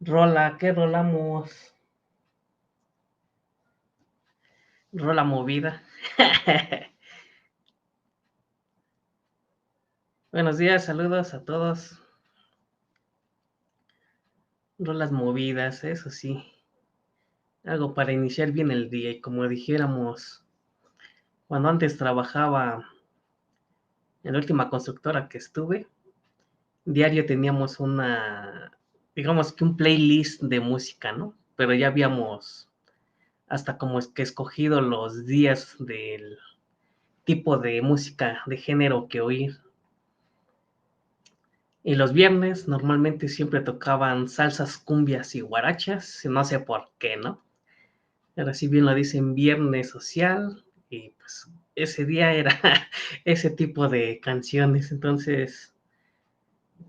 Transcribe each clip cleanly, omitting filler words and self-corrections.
Rola, ¿qué rolamos? Rola movida. Buenos días, saludos a todos. Rolas movidas, eso sí. Algo para iniciar bien el día y como dijéramos, cuando antes trabajaba en la última constructora que estuve, diario teníamos digamos que un playlist de música, ¿no? Pero ya habíamos hasta como es que escogido los días del tipo de música, de género que oír. Y los viernes normalmente siempre tocaban salsas, cumbias y guarachas, no sé por qué, ¿no? Pero si bien lo dicen viernes social, y pues ese día era ese tipo de canciones, entonces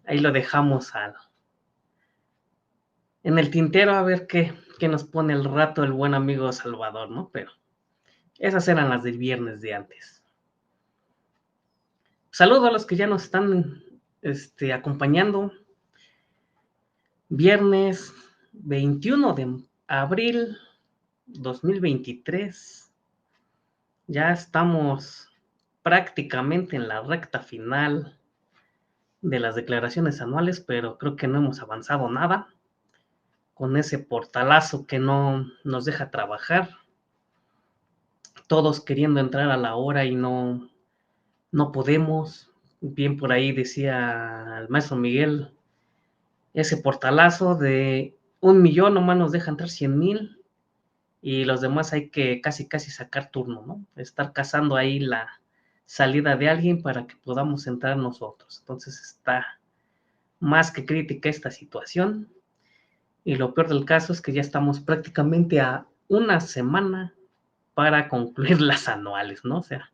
ahí lo dejamos en el tintero a ver qué nos pone el rato el buen amigo Salvador, ¿no? Pero esas eran las del viernes de antes. Saludo a los que ya nos están acompañando. Viernes 21 de abril 2023. Ya estamos prácticamente en la recta final de las declaraciones anuales, pero creo que no hemos avanzado nada con ese portalazo que no nos deja trabajar. Todos queriendo entrar a la hora y no podemos. Bien por ahí decía el maestro Miguel, ese portalazo de 1 millón nomás nos deja entrar 100,000 y los demás hay que casi sacar turno, ¿no? Estar cazando ahí la salida de alguien para que podamos entrar nosotros. Entonces está más que crítica esta situación y lo peor del caso es que ya estamos prácticamente a una semana para concluir las anuales, ¿no? O sea,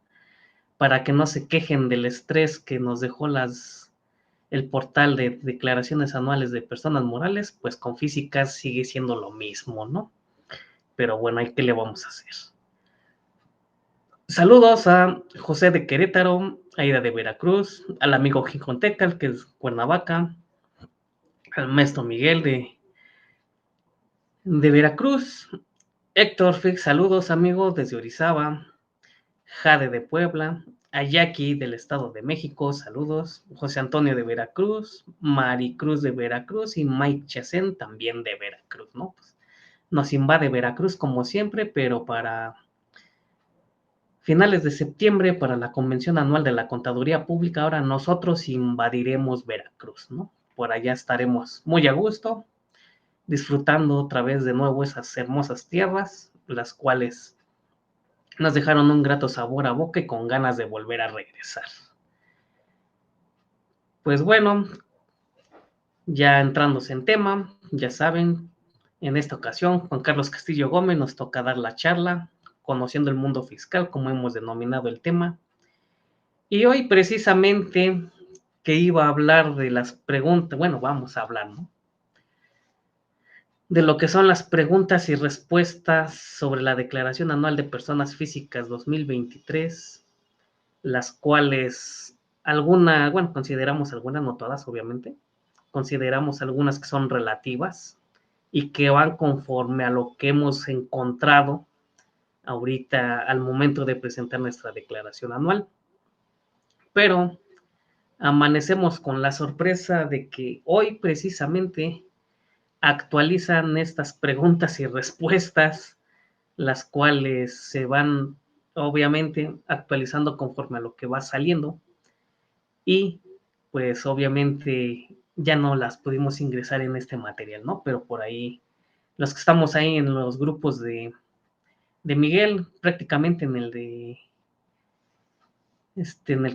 para que no se quejen del estrés que nos dejó el portal de declaraciones anuales de personas morales, pues con físicas sigue siendo lo mismo, ¿no? Pero bueno, ¿ahí qué le vamos a hacer? Saludos a José de Querétaro, Aida de Veracruz, al amigo Jicontecal, que es Cuernavaca, al maestro Miguel de Veracruz, Héctor Fix, saludos amigo desde Orizaba, Jade de Puebla, a Jackie del Estado de México, saludos, José Antonio de Veracruz, Maricruz de Veracruz y Mike Chacén también de Veracruz, ¿no? Pues nos invade Veracruz como siempre, pero para finales de septiembre, para la convención anual de la Contaduría Pública, ahora nosotros invadiremos Veracruz, ¿no? Por allá estaremos muy a gusto, disfrutando otra vez de nuevo esas hermosas tierras, las cuales nos dejaron un grato sabor a boca y con ganas de volver a regresar. Pues bueno, ya entrándose en tema, ya saben, en esta ocasión Juan Carlos Castillo Gómez nos toca dar la charla, conociendo el mundo fiscal, como hemos denominado el tema. Y hoy precisamente que iba a hablar de las preguntas, bueno, vamos a hablar, ¿no? De lo que son las preguntas y respuestas sobre la Declaración Anual de Personas Físicas 2023, las cuales bueno, consideramos algunas, no todas, obviamente, consideramos algunas que son relativas y que van conforme a lo que hemos encontrado ahorita al momento de presentar nuestra declaración anual. Pero amanecemos con la sorpresa de que hoy precisamente actualizan estas preguntas y respuestas, las cuales se van obviamente actualizando conforme a lo que va saliendo y pues obviamente ya no las pudimos ingresar en este material, ¿no? Pero por ahí, los que estamos ahí en los grupos de Miguel, prácticamente en el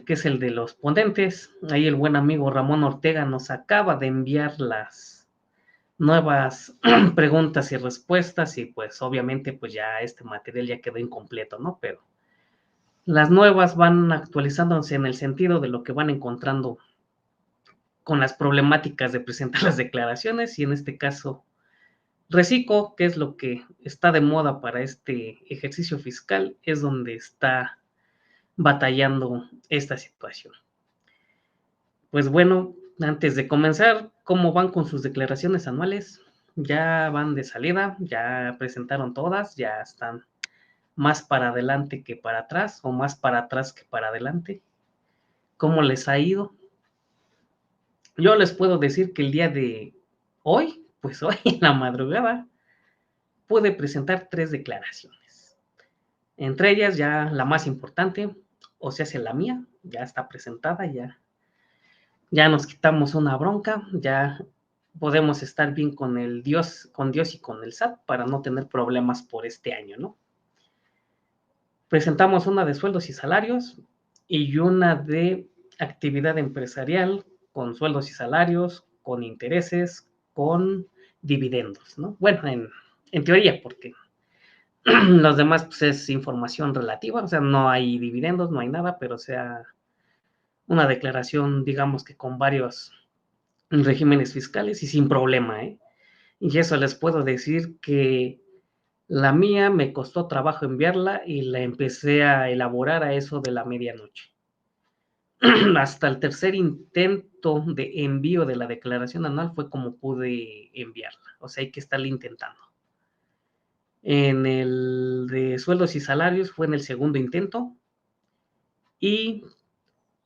que es el de los ponentes, ahí el buen amigo Ramón Ortega nos acaba de enviar las nuevas preguntas y respuestas y pues obviamente pues ya este material ya quedó incompleto, ¿no? Pero las nuevas van actualizándose en el sentido de lo que van encontrando con las problemáticas de presentar las declaraciones y en este caso Recico, que es lo que está de moda para este ejercicio fiscal, es donde está batallando esta situación. Pues bueno, antes de comenzar, ¿cómo van con sus declaraciones anuales? ya van de salida, ya presentaron todas, ya están más para adelante que para atrás o más para atrás que para adelante. ¿Cómo les ha ido? Yo les puedo decir que el día de hoy, pues hoy en la madrugada, pude presentar 3 declaraciones. Entre ellas ya la más importante, o sea, la mía, ya está presentada, ya nos quitamos una bronca, ya podemos estar bien con Dios y con el SAT para no tener problemas por este año, ¿no? Presentamos una de sueldos y salarios y una de actividad empresarial con sueldos y salarios, con intereses, con dividendos, ¿no? Bueno, en teoría, porque los demás pues, es información relativa, o sea, no hay dividendos, no hay nada, pero o sea, una declaración, digamos que con varios regímenes fiscales y sin problema, ¿eh? Y eso les puedo decir que la mía me costó trabajo enviarla y la empecé a elaborar a eso de la medianoche. Hasta el tercer intento de envío de la declaración anual fue como pude enviarla. O sea, hay que estarle intentando. En el de sueldos y salarios fue en el segundo intento y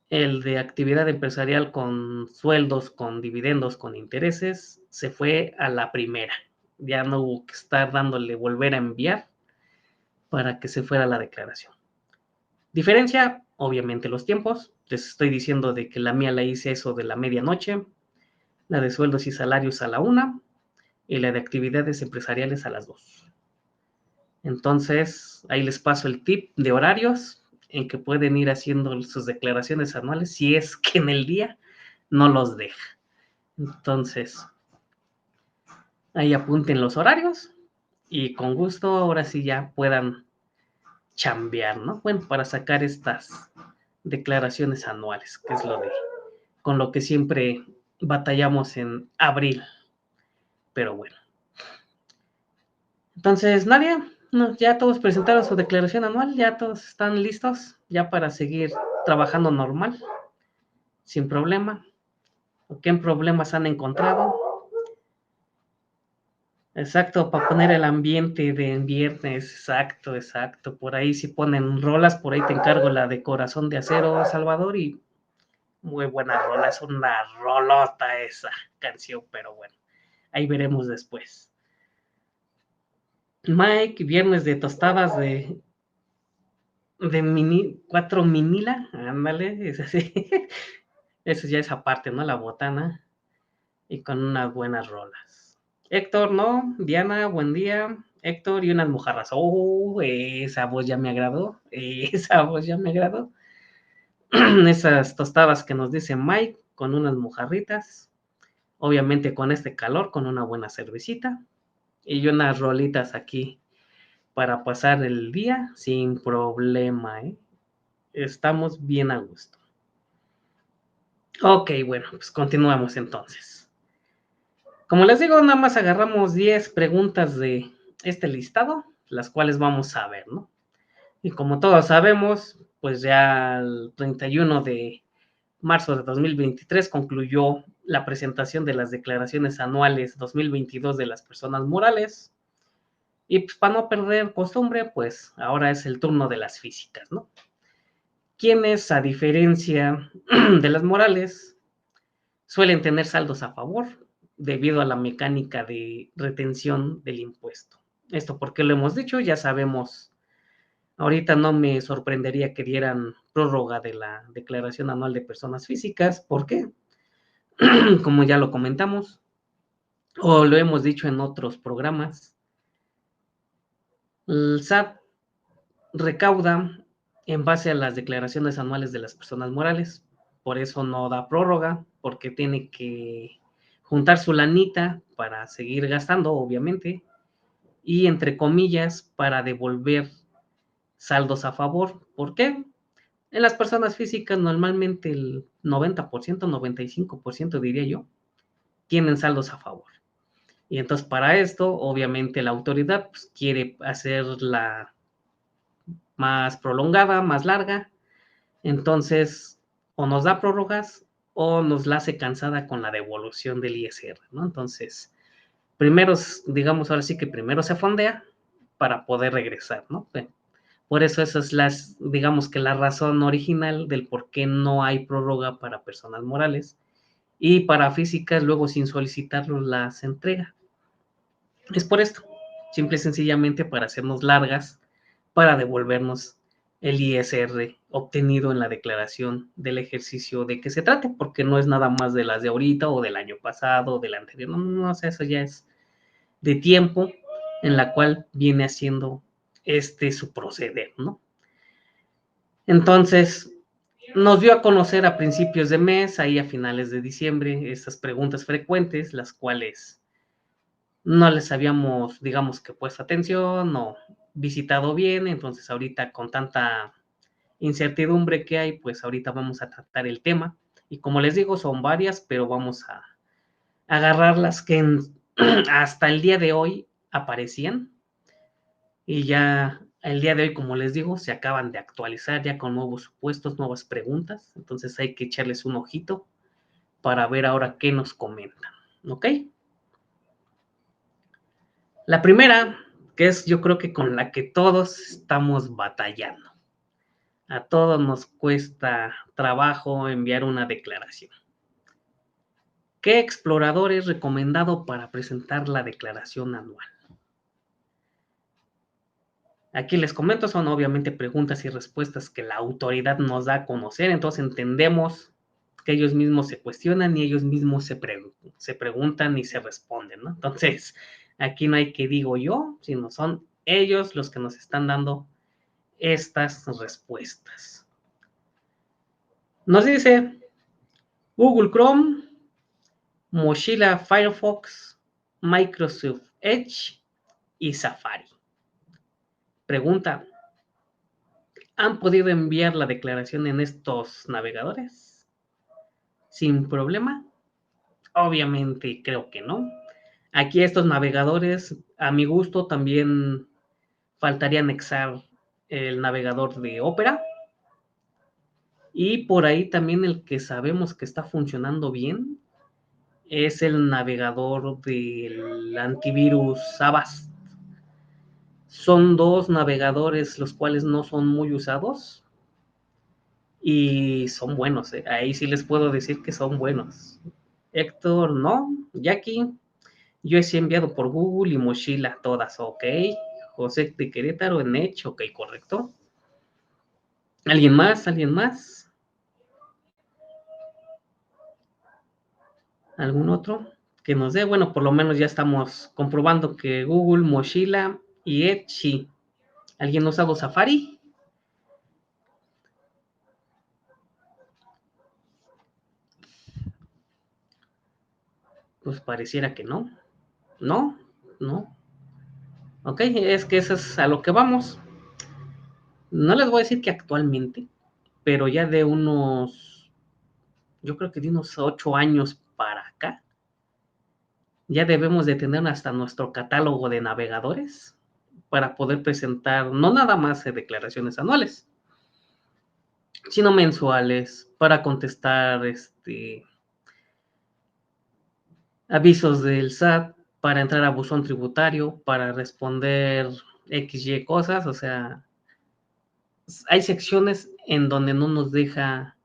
el de actividad empresarial con sueldos, con dividendos, con intereses, se fue a la primera. Ya no hubo que estar dándole volver a enviar para que se fuera la declaración. Diferencia, obviamente, los tiempos. Les estoy diciendo de que la mía la hice eso de la medianoche, la de sueldos y salarios a la 1 y la de actividades empresariales a las 2. Entonces, ahí les paso el tip de horarios en que pueden ir haciendo sus declaraciones anuales si es que en el día no los deja. Entonces, ahí apunten los horarios y con gusto ahora sí ya puedan chambear, ¿no? Bueno, para sacar estas declaraciones anuales, que es con lo que siempre batallamos en abril. Pero bueno. Entonces, Nadia, no, ya todos presentaron su declaración anual, ya todos están listos, ya para seguir trabajando normal, sin problema. ¿Qué problemas han encontrado? Exacto, para poner el ambiente de viernes, exacto, exacto. Por ahí si ponen rolas, por ahí te encargo la de Corazón de Acero, Salvador, y muy buena rola, es una rolota esa canción, pero bueno, ahí veremos después. Mike, viernes de tostadas de 4 minila, ándale, es así. Eso ya es aparte, ¿no? La botana y con unas buenas rolas. Héctor, ¿no? Diana, buen día. Héctor y unas mojarras. Oh, esa voz ya me agradó. Esa voz ya me agradó. Esas tostadas que nos dice Mike con unas mojarritas. Obviamente con este calor, con una buena cervecita. Y unas rolitas aquí para pasar el día sin problema, ¿eh? Estamos bien a gusto. Ok, bueno, pues continuamos entonces. Como les digo, nada más agarramos 10 preguntas de este listado, las cuales vamos a ver, ¿no? Y como todos sabemos, pues ya el 31 de marzo de 2023 concluyó la presentación de las declaraciones anuales 2022 de las personas morales. Y pues para no perder costumbre, pues ahora es el turno de las físicas, ¿no? Quienes, a diferencia de las morales, suelen tener saldos a favor debido a la mecánica de retención del impuesto. Esto porque lo hemos dicho, ya sabemos, ahorita no me sorprendería que dieran prórroga de la declaración anual de personas físicas. ¿Por qué? Como ya lo comentamos, o lo hemos dicho en otros programas, el SAT recauda en base a las declaraciones anuales de las personas morales. Por eso no da prórroga, porque tiene que juntar su lanita para seguir gastando, obviamente, y entre comillas, para devolver saldos a favor. ¿Por qué? En las personas físicas normalmente el 90%, 95% diría yo, tienen saldos a favor. Y entonces para esto, obviamente la autoridad pues, quiere hacerla más prolongada, más larga. Entonces, o nos da prórrogas o nos la hace cansada con la devolución del ISR, ¿no? Entonces, primero, digamos, ahora sí que primero se fondea para poder regresar, ¿no? Por eso esa es digamos que la razón original del por qué no hay prórroga para personas morales y para físicas luego sin solicitarlo las entrega. Es por esto, simple y sencillamente para hacernos largas, para devolvernos el ISR obtenido en la declaración del ejercicio de que se trate, porque no es nada más de las de ahorita o del año pasado o del anterior, no, o sea, eso ya es de tiempo en la cual viene haciendo su proceder, ¿no? Entonces, nos dio a conocer a principios de mes, ahí a finales de diciembre, estas preguntas frecuentes, las cuales no les habíamos, digamos que puesto atención o visitado bien, entonces ahorita con tanta incertidumbre que hay, pues ahorita vamos a tratar el tema. Y como les digo, son varias, pero vamos a agarrar las que hasta el día de hoy aparecían. Y ya el día de hoy, como les digo, se acaban de actualizar ya con nuevos supuestos, nuevas preguntas. Entonces hay que echarles un ojito para ver ahora qué nos comentan. ¿Ok? La primera, que es yo creo que con la que todos estamos batallando. A todos nos cuesta trabajo enviar una declaración. ¿Qué explorador es recomendado para presentar la declaración anual? Aquí les comento, son obviamente preguntas y respuestas que la autoridad nos da a conocer, entonces entendemos que ellos mismos se cuestionan y ellos mismos se preguntan y se responden, ¿no? Entonces, aquí no hay que digo yo, sino son ellos los que nos están dando estas respuestas. Nos dice Google Chrome, Mozilla Firefox, Microsoft Edge y Safari. Pregunta, ¿han podido enviar la declaración en estos navegadores? ¿Sin problema? Obviamente creo que no. Aquí estos navegadores, a mi gusto, también faltaría anexar el navegador de Opera. Y por ahí también el que sabemos que está funcionando bien es el navegador del antivirus Avast. Son dos navegadores los cuales no son muy usados y son buenos. Ahí sí les puedo decir que son buenos. Héctor, no. Jackie, yo he enviado por Google y Mochila todas, ok. José de Querétaro en Edge, ok, correcto. ¿Alguien más? ¿Alguien más? ¿Algún otro que nos dé? Bueno, por lo menos ya estamos comprobando que Google, Mochila y Edge sí. ¿Alguien ha usado Safari? Pues pareciera que no. No, no. Ok, es que eso es a lo que vamos. No les voy a decir que actualmente, pero ya de unos, yo creo que de unos 8 años para acá, ya debemos de tener hasta nuestro catálogo de navegadores para poder presentar no nada más declaraciones anuales, sino mensuales, para contestar avisos del SAT, para entrar a buzón tributario, para responder XY cosas, o sea, hay secciones en donde no nos deja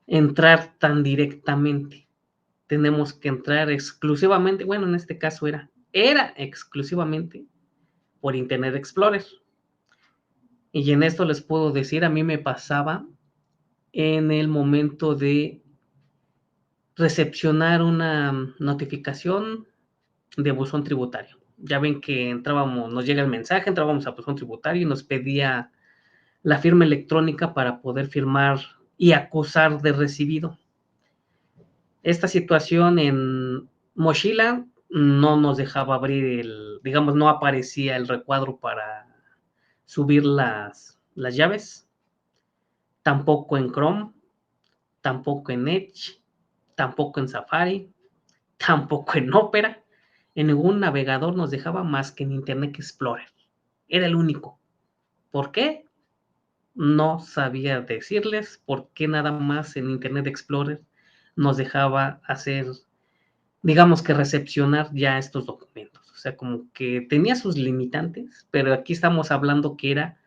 entrar tan directamente. Tenemos que entrar exclusivamente, bueno, en este caso era exclusivamente por Internet Explorer. Y en esto les puedo decir, a mí me pasaba en el momento de recepcionar una notificación de buzón tributario. Ya ven que entrábamos, nos llega el mensaje, entrábamos a buzón tributario y nos pedía la firma electrónica para poder firmar y acusar de recibido. Esta situación en Mochila no nos dejaba abrir digamos, no aparecía el recuadro para subir las llaves, tampoco en Chrome, tampoco en Edge, tampoco en Safari, tampoco en Opera. En ningún navegador nos dejaba más que en Internet Explorer. Era el único. ¿Por qué? No sabía decirles por qué nada más en Internet Explorer nos dejaba hacer digamos que recepcionar ya estos documentos. O sea, como que tenía sus limitantes, pero aquí estamos hablando que era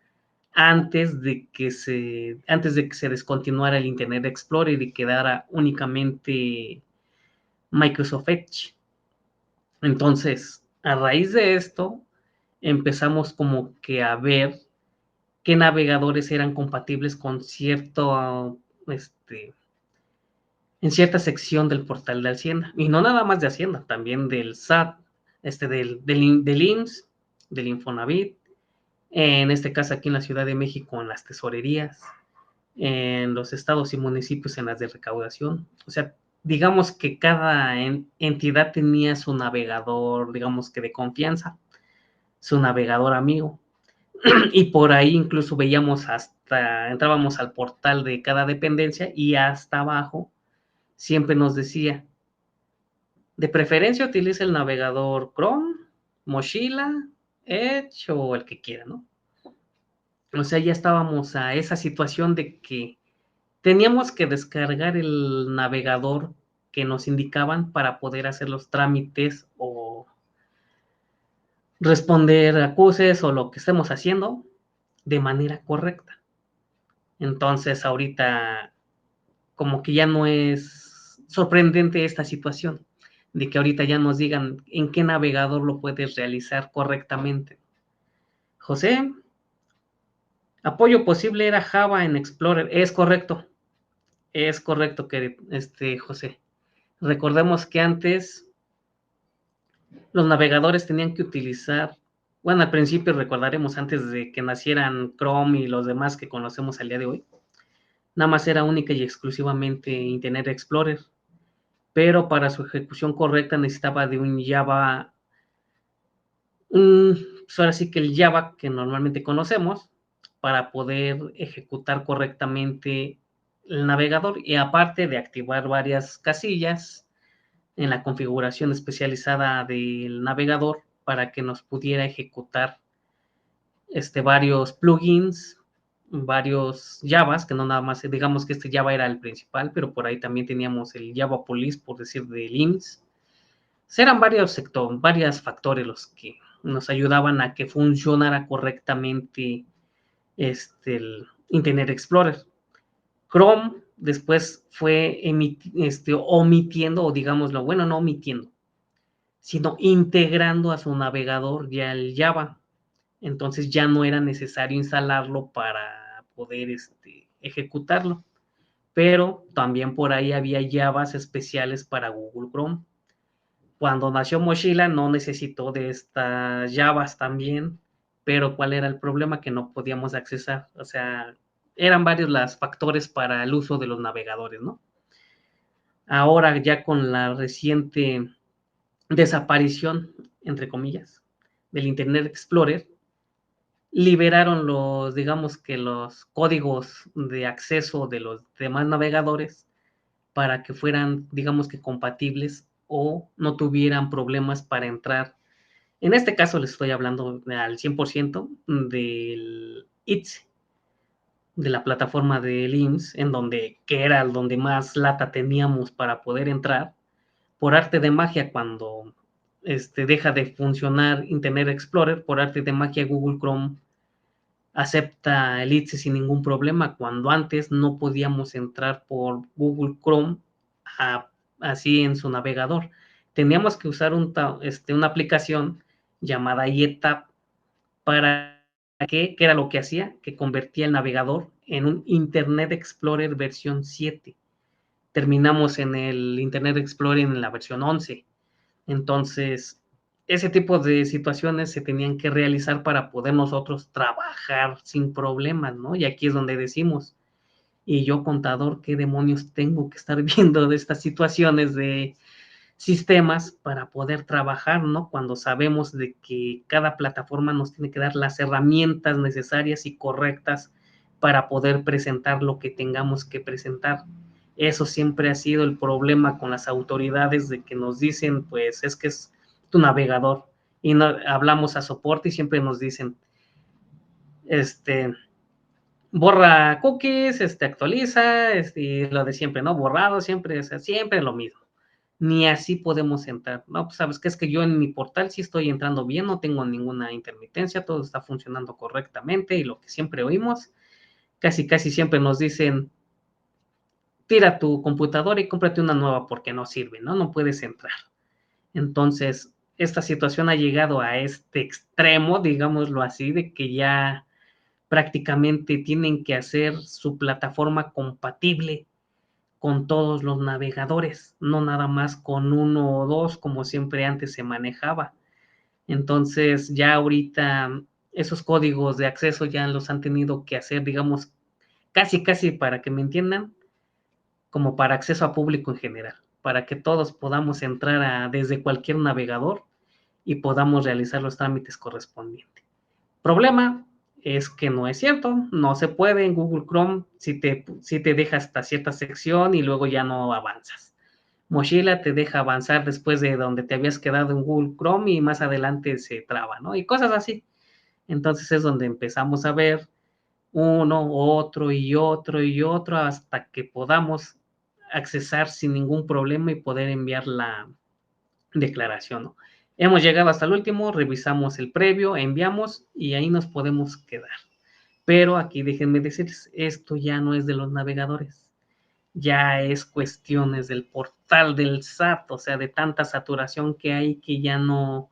antes de que se descontinuara el Internet Explorer y quedara únicamente Microsoft Edge. Entonces, a raíz de esto, empezamos como que a ver qué navegadores eran compatibles con en cierta sección del portal de Hacienda. Y no nada más de Hacienda, también del SAT, del IMSS, del Infonavit, en este caso aquí en la Ciudad de México en las tesorerías, en los estados y municipios en las de recaudación. O sea, digamos que cada entidad tenía su navegador, digamos que de confianza, su navegador amigo. Y por ahí incluso entrábamos al portal de cada dependencia y hasta abajo siempre nos decía, de preferencia utiliza el navegador Chrome, Mozilla, Edge o el que quiera, ¿no? O sea, ya estábamos a esa situación de que teníamos que descargar el navegador que nos indicaban para poder hacer los trámites o responder acuses o lo que estemos haciendo de manera correcta. Entonces, ahorita como que ya no es sorprendente esta situación, de que ahorita ya nos digan en qué navegador lo puedes realizar correctamente. José, apoyo posible era Java en Explorer. Es correcto que José. Recordemos que antes los navegadores tenían que utilizar, bueno, al principio recordaremos antes de que nacieran Chrome y los demás que conocemos al día de hoy, nada más era única y exclusivamente Internet Explorer, pero para su ejecución correcta necesitaba de un Java, pues ahora sí que el Java que normalmente conocemos, para poder ejecutar correctamente el navegador y aparte de activar varias casillas en la configuración especializada del navegador para que nos pudiera ejecutar varios plugins, varios Javas, que no nada más, digamos que este Java era el principal, pero por ahí también teníamos el Java Police, por decir, de IMSS. Eran varios factores los que nos ayudaban a que funcionara correctamente el Internet Explorer. Chrome después fue omitiendo, o digámoslo, bueno, no omitiendo, sino integrando a su navegador ya el Java. Entonces ya no era necesario instalarlo para poder ejecutarlo. Pero también por ahí había Javas especiales para Google Chrome. Cuando nació Mozilla no necesitó de estas Javas también, pero ¿cuál era el problema? Que no podíamos accesar. O sea, eran varios los factores para el uso de los navegadores, ¿no? Ahora ya con la reciente desaparición, entre comillas, del Internet Explorer, liberaron digamos que los códigos de acceso de los demás navegadores para que fueran, digamos que compatibles o no tuvieran problemas para entrar. En este caso les estoy hablando al 100% del ITS, de la plataforma del IMSS, que era donde más lata teníamos para poder entrar. Por arte de magia, cuando deja de funcionar Internet Explorer, por arte de magia Google Chrome acepta el ITSE sin ningún problema, cuando antes no podíamos entrar por Google Chrome así en su navegador. Teníamos que usar una aplicación llamada IETAB para que era lo que hacía, que convertía el navegador en un Internet Explorer versión 7. Terminamos en el Internet Explorer en la versión 11. Entonces, ese tipo de situaciones se tenían que realizar para poder nosotros trabajar sin problemas, ¿no? Y aquí es donde decimos, y yo contador, ¿qué demonios tengo que estar viendo de estas situaciones de sistemas para poder trabajar, ¿no? Cuando sabemos de que cada plataforma nos tiene que dar las herramientas necesarias y correctas para poder presentar lo que tengamos que presentar. Eso siempre ha sido el problema con las autoridades, de que nos dicen, pues es que es tu navegador, y no, hablamos a soporte y siempre nos dicen, borra cookies, actualiza, y lo de siempre, ¿no? Borrado siempre, o sea, siempre lo mismo. ni así podemos entrar. No, pues sabes que es que yo en mi portal sí estoy entrando bien, no tengo ninguna intermitencia, todo está funcionando correctamente y lo que siempre oímos, casi siempre nos dicen, tira tu computadora y cómprate una nueva porque no sirve, ¿no? No puedes entrar. Entonces, esta situación ha llegado a este extremo, digámoslo así, de que ya prácticamente tienen que hacer su plataforma compatible con todos los navegadores, no nada más con uno o dos como siempre antes se manejaba. Entonces, ya ahorita esos códigos de acceso ya los han tenido que hacer, digamos, casi para que me entiendan, como para acceso a público en general, para que todos podamos entrar desde cualquier navegador y podamos realizar los trámites correspondientes. Problema es que no es cierto, no se puede en Google Chrome si te deja hasta cierta sección y luego ya no avanzas. Mozilla te deja avanzar después de donde te habías quedado en Google Chrome y más adelante se traba, ¿no? Y cosas así. Entonces es donde empezamos a ver uno, otro y otro y otro hasta que podamos accesar sin ningún problema y poder enviar la declaración, ¿no? Hemos llegado hasta el último, revisamos el previo, enviamos y ahí nos podemos quedar. Pero aquí déjenme decirles, esto ya no es de los navegadores, ya es cuestiones del portal del SAT, o sea, de tanta saturación que hay que ya no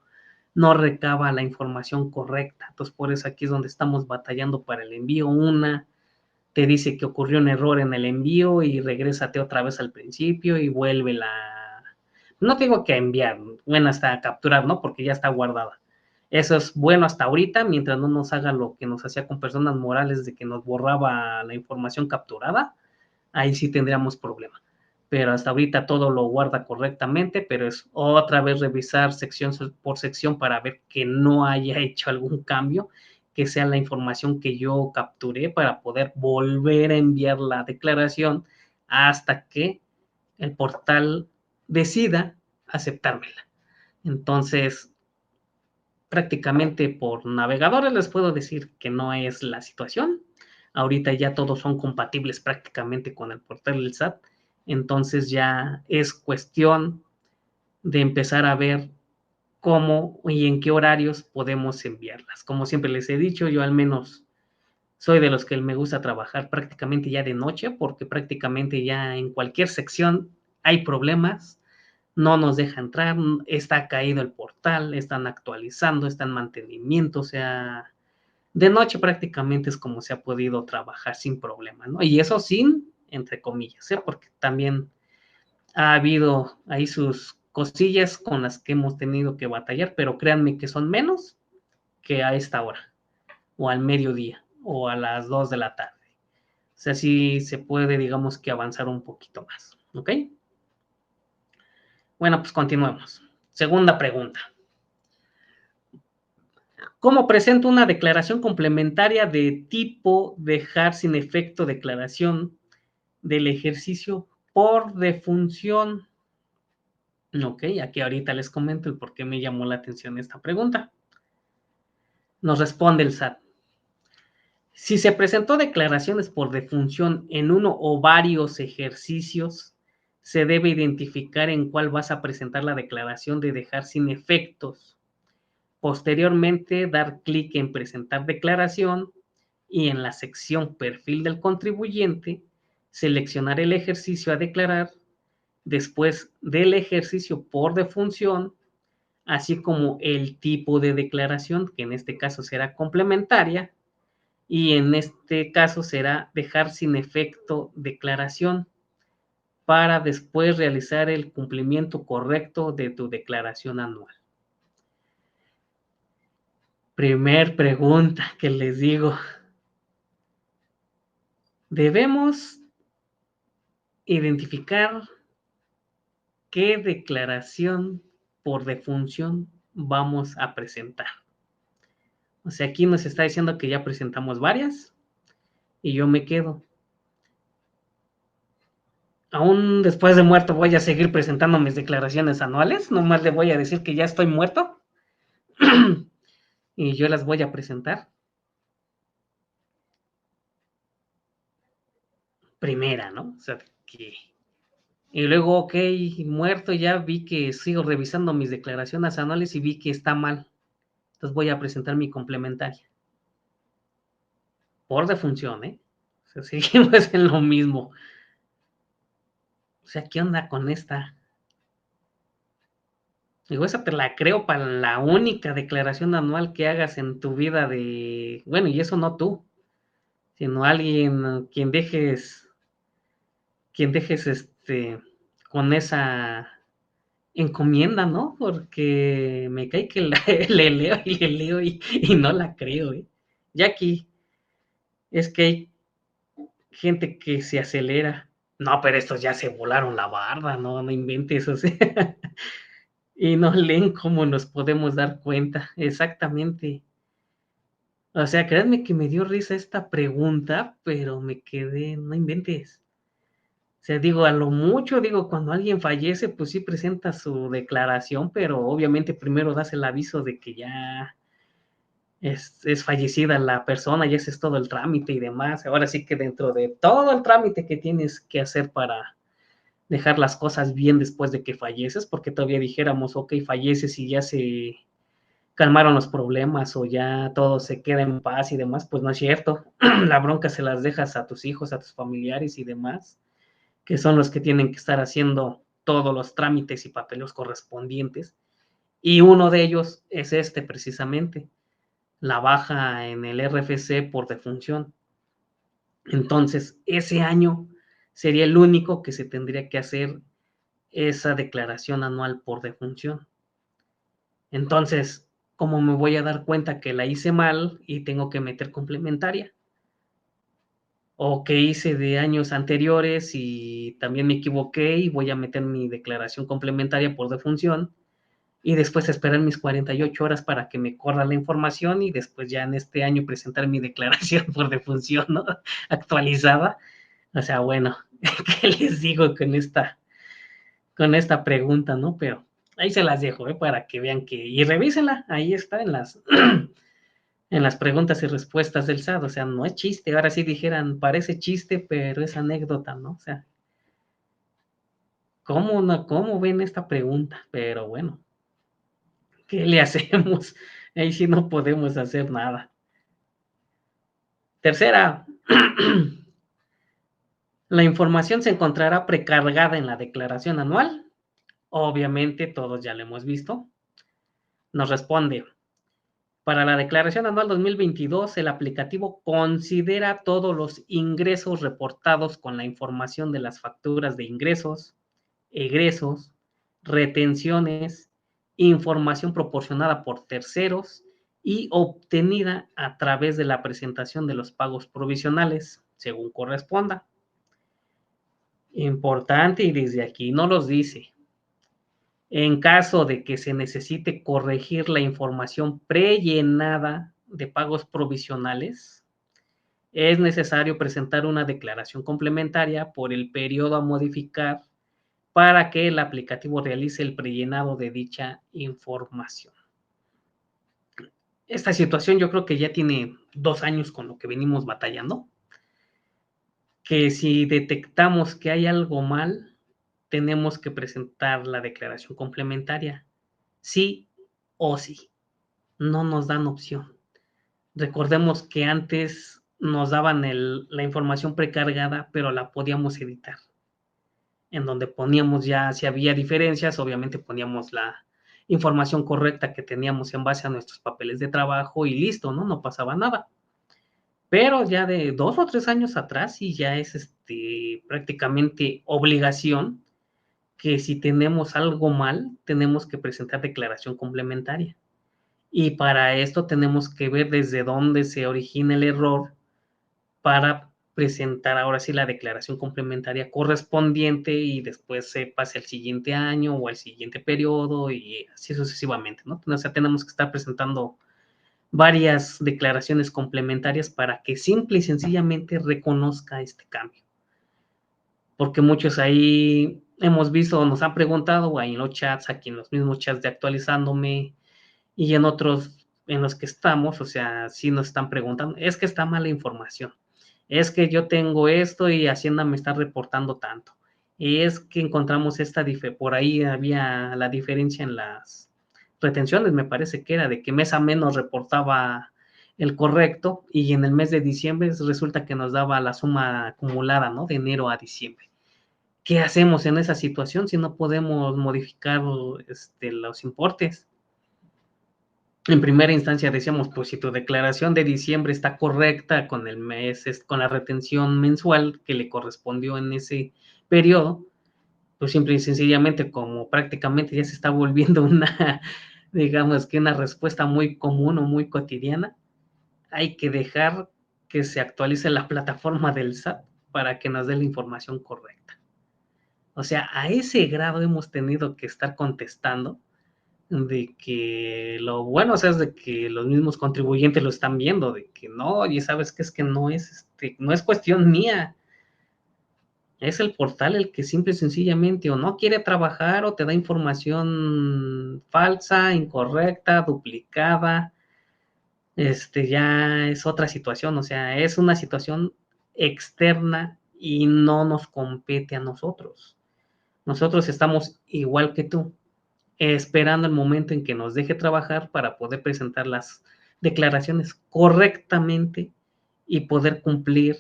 recaba la información correcta. Entonces, por eso aquí es donde estamos batallando para el envío. Una te dice que ocurrió un error en el envío y regrésate otra vez al principio y vuelve no tengo que enviar, bueno, hasta capturar, ¿no? Porque ya está guardada. Eso es bueno hasta ahorita, mientras no nos haga lo que nos hacía con personas morales de que nos borraba la información capturada, ahí sí tendríamos problema. Pero hasta ahorita todo lo guarda correctamente, pero es otra vez revisar sección por sección para ver que no haya hecho algún cambio, que sea la información que yo capturé para poder volver a enviar la declaración hasta que el portal decida aceptármela. Entonces, prácticamente por navegadores les puedo decir que no es la situación. Ahorita ya todos son compatibles prácticamente con el portal del SAT. Entonces ya es cuestión de empezar a ver cómo y en qué horarios podemos enviarlas. Como siempre les he dicho, yo al menos soy de los que me gusta trabajar prácticamente ya de noche, porque prácticamente ya en cualquier sección hay problemas, no nos deja entrar, está caído el portal, están actualizando, está en mantenimiento, o sea, de noche prácticamente es como se ha podido trabajar sin problema, ¿no? Y eso sin, entre comillas, ¿eh? Porque también ha habido ahí sus cosillas con las que hemos tenido que batallar, pero créanme que son menos que a esta hora, o al mediodía, o a las 2 de la tarde. O sea, sí se puede, digamos que avanzar un poquito más, ¿ok? Bueno, pues continuemos. Segunda pregunta. ¿Cómo presento una declaración complementaria de tipo dejar sin efecto declaración del ejercicio por defunción? Ok, aquí ahorita les comento el por qué me llamó la atención esta pregunta. Nos responde el SAT. Si se presentó declaraciones por defunción en uno o varios ejercicios, se debe identificar en cuál vas a presentar la declaración de dejar sin efectos. Posteriormente, dar clic en presentar declaración y en la sección perfil del contribuyente, seleccionar el ejercicio a declarar, después del ejercicio por defunción, así como el tipo de declaración, que en este caso será complementaria, y en este caso será dejar sin efecto declaración para después realizar el cumplimiento correcto de tu declaración anual. Primer pregunta que les digo. Debemos identificar qué declaración por defunción vamos a presentar. O sea, aquí nos está diciendo que ya presentamos varias y yo me quedo. Aún después de muerto voy a seguir presentando mis declaraciones anuales, nomás le voy a decir que ya estoy muerto y yo las voy a presentar. Primera, ¿no? O sea, que Y luego, ok, muerto, ya vi que sigo revisando mis declaraciones anuales y vi que está mal. Entonces voy a presentar mi complementaria. Por defunción, ¿eh? O sea, seguimos en lo mismo. O sea, ¿qué onda con esta? Digo, esa te la creo para la única declaración anual que hagas en tu vida de, bueno, y eso no tú, sino alguien quien dejes con esa encomienda, ¿no? Porque me cae que le leo y no la creo, ¿eh? Ya aquí es que hay gente que se acelera. No, pero estos ya se volaron la barda, no, no inventes, o sea, y no leen cómo nos podemos dar cuenta. Exactamente. O sea, créanme que me dio risa esta pregunta, pero me quedé, no inventes. O sea, digo, a lo mucho, digo, cuando alguien fallece, pues sí presenta su declaración, pero obviamente primero das el aviso de que ya es fallecida la persona y ese es todo el trámite y demás. Ahora sí que dentro de todo el trámite que tienes que hacer para dejar las cosas bien después de que falleces, porque todavía dijéramos, ok, falleces y ya se calmaron los problemas o ya todo se queda en paz y demás, pues no es cierto. La bronca se las dejas a tus hijos, a tus familiares y demás, que son los que tienen que estar haciendo todos los trámites y papeles correspondientes. Y uno de ellos es este precisamente, la baja en el RFC por defunción. Entonces, ese año sería el único que se tendría que hacer esa declaración anual por defunción. Entonces, ¿cómo me voy a dar cuenta que la hice mal y tengo que meter complementaria? O que hice de años anteriores y también me equivoqué y voy a meter mi declaración complementaria por defunción y después esperar mis 48 horas para que me corra la información y después ya en este año presentar mi declaración por defunción, ¿no? Actualizada. O sea, bueno, ¿qué les digo con esta pregunta, ¿no? Pero ahí se las dejo, para que vean y revísenla, ahí está en las preguntas y respuestas del SAT, o sea, no es chiste, ahora sí dijeran, parece chiste, pero es anécdota, ¿no? O sea, ¿cómo, no, cómo ven esta pregunta? Pero bueno, ¿qué le hacemos? Ahí sí no podemos hacer nada. Tercera, la información se encontrará precargada en la declaración anual. Obviamente, todos ya lo hemos visto. Nos responde, para la declaración anual 2022, el aplicativo considera todos los ingresos reportados con la información de las facturas de ingresos, egresos, retenciones, información proporcionada por terceros y obtenida a través de la presentación de los pagos provisionales, según corresponda. Importante, y desde aquí no los dice. En caso de que se necesite corregir la información prellenada de pagos provisionales, es necesario presentar una declaración complementaria por el periodo a modificar para que el aplicativo realice el prellenado de dicha información. Esta situación yo creo que ya tiene 2 años con lo que venimos batallando, que si detectamos que hay algo mal, tenemos que presentar la declaración complementaria, sí o sí. No nos dan opción. Recordemos que antes nos daban la información precargada, pero la podíamos editar. En donde poníamos ya, si había diferencias, obviamente poníamos la información correcta que teníamos en base a nuestros papeles de trabajo y listo, ¿no? No pasaba nada. Pero ya de 2 o 3 años atrás, y ya es prácticamente obligación que si tenemos algo mal, tenemos que presentar declaración complementaria. Y para esto tenemos que ver desde dónde se origina el error para presentar ahora sí la declaración complementaria correspondiente y después se pase al siguiente año o al siguiente periodo y así sucesivamente, ¿no? O sea, tenemos que estar presentando varias declaraciones complementarias para que simple y sencillamente reconozca este cambio. Porque muchos ahí hemos visto, nos han preguntado, o ahí en los chats, aquí en los mismos chats de actualizándome, y en otros en los que estamos, o sea, sí nos están preguntando, es que está mala información, es que yo tengo esto y Hacienda me está reportando tanto, es que encontramos por ahí había la diferencia en las retenciones, me parece que era de que mes a mes nos reportaba el correcto y en el mes de diciembre resulta que nos daba la suma acumulada, ¿no? De enero a diciembre. ¿Qué hacemos en esa situación si no podemos modificar los importes? En primera instancia decíamos, pues si tu declaración de diciembre está correcta con el mes, con la retención mensual que le correspondió en ese periodo, pues simple y sencillamente, como prácticamente ya se está volviendo una, digamos que una respuesta muy común o muy cotidiana, hay que dejar que se actualice la plataforma del SAT para que nos dé la información correcta. O sea, a ese grado hemos tenido que estar contestando de que lo bueno, o sea, es de que los mismos contribuyentes lo están viendo, de que no, oye, ¿sabes qué? Es que no es, no es cuestión mía, es el portal el que simple y sencillamente o no quiere trabajar o te da información falsa, incorrecta, duplicada. Ya es otra situación, o sea, es una situación externa y no nos compete a nosotros. Nosotros estamos igual que tú, esperando el momento en que nos deje trabajar para poder presentar las declaraciones correctamente y poder cumplir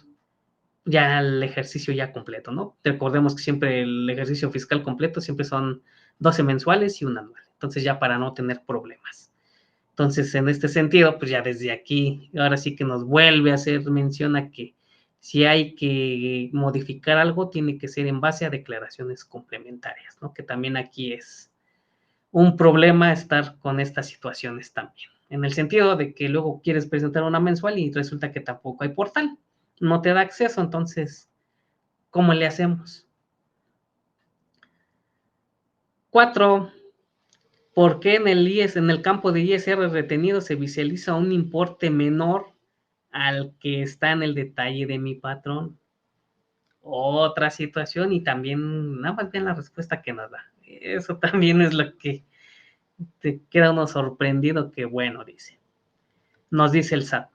ya el ejercicio ya completo, ¿no? Recordemos que siempre el ejercicio fiscal completo siempre son 12 mensuales y un anual. Entonces ya para no tener problemas. Entonces, en este sentido, pues ya desde aquí, ahora sí que nos vuelve a hacer mención a que si hay que modificar algo, tiene que ser en base a declaraciones complementarias, ¿no? Que también aquí es un problema estar con estas situaciones también. En el sentido de que luego quieres presentar una mensual y resulta que tampoco hay portal, no te da acceso, entonces, ¿cómo le hacemos? 4. ¿Por qué en el campo de ISR retenido se visualiza un importe menor al que está en el detalle de mi patrón? Otra situación y también, nada más bien la respuesta que nos da. Eso también es lo que te queda uno sorprendido que bueno, dice. Nos dice el SAT.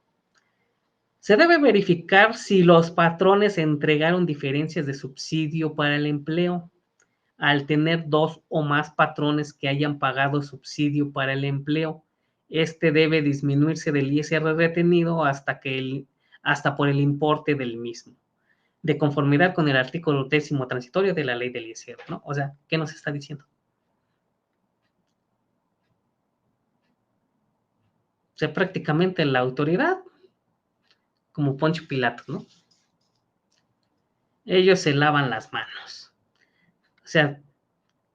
Se debe verificar si los patrones entregaron diferencias de subsidio para el empleo. Al tener dos o más patrones que hayan pagado subsidio para el empleo, este debe disminuirse del ISR retenido hasta por el importe del mismo, de conformidad con el artículo 10º transitorio de la ley del ISR, ¿no? O sea, ¿qué nos está diciendo? O sea, prácticamente la autoridad, como Poncho Pilato, ¿no? Ellos se lavan las manos. O sea,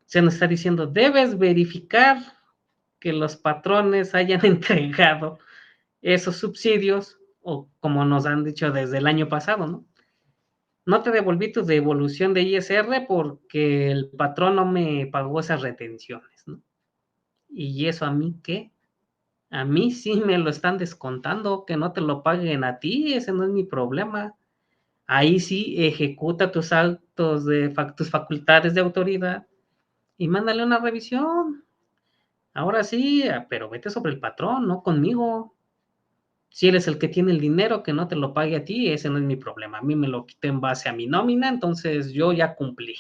se nos está diciendo, debes verificar que los patrones hayan entregado esos subsidios, o como nos han dicho desde el año pasado, ¿no? No te devolví tu devolución de ISR porque el patrón no me pagó esas retenciones, ¿no? ¿Y eso a mí qué? A mí sí me lo están descontando, que no te lo paguen a ti, ese no es mi problema. Ahí sí ejecuta tus actos tus facultades de autoridad y mándale una revisión. Ahora sí, pero vete sobre el patrón, no conmigo. Si eres el que tiene el dinero, que no te lo pague a ti, ese no es mi problema. A mí me lo quité en base a mi nómina, entonces yo ya cumplí.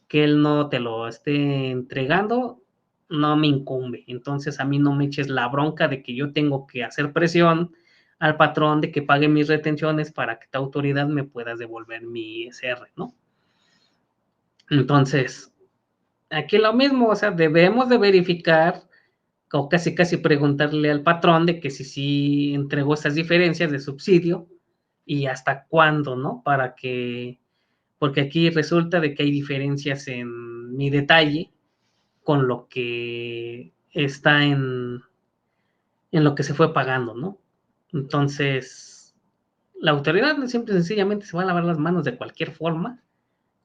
Que él no te lo esté entregando, no me incumbe. Entonces a mí no me eches la bronca de que yo tengo que hacer presión al patrón de que pague mis retenciones para que tu autoridad me pueda devolver mi ISR, ¿no? Entonces, aquí lo mismo, o sea, debemos de verificar o casi casi preguntarle al patrón de que si sí entregó esas diferencias de subsidio y hasta cuándo, ¿no? Porque aquí resulta de que hay diferencias en mi detalle con lo que está en lo que se fue pagando, ¿no? Entonces, la autoridad simple y sencillamente se va a lavar las manos de cualquier forma,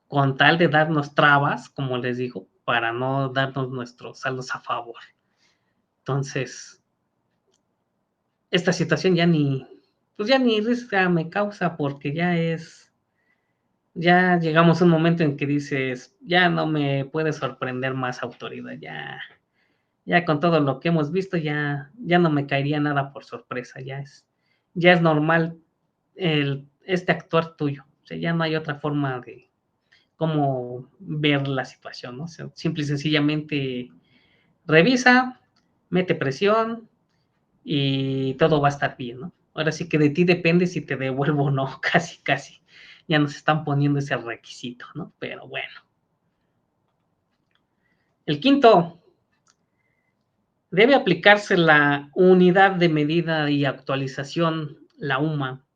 con tal de darnos trabas, como les digo, para no darnos nuestros saldos a favor. Entonces, esta situación pues ya ni risa me causa porque ya llegamos a un momento en que dices, ya no me puede sorprender más autoridad, ya con todo lo que hemos visto, ya no me caería nada por sorpresa, ya es normal este actuar tuyo, o sea, ya no hay otra forma de cómo ver la situación, ¿no? O sea, simple y sencillamente revisa, mete presión y todo va a estar bien, ¿no? Ahora sí que de ti depende si te devuelvo o no, casi, casi. Ya nos están poniendo ese requisito, ¿no? Pero bueno. El quinto, debe aplicarse la unidad de medida y actualización, la UMA,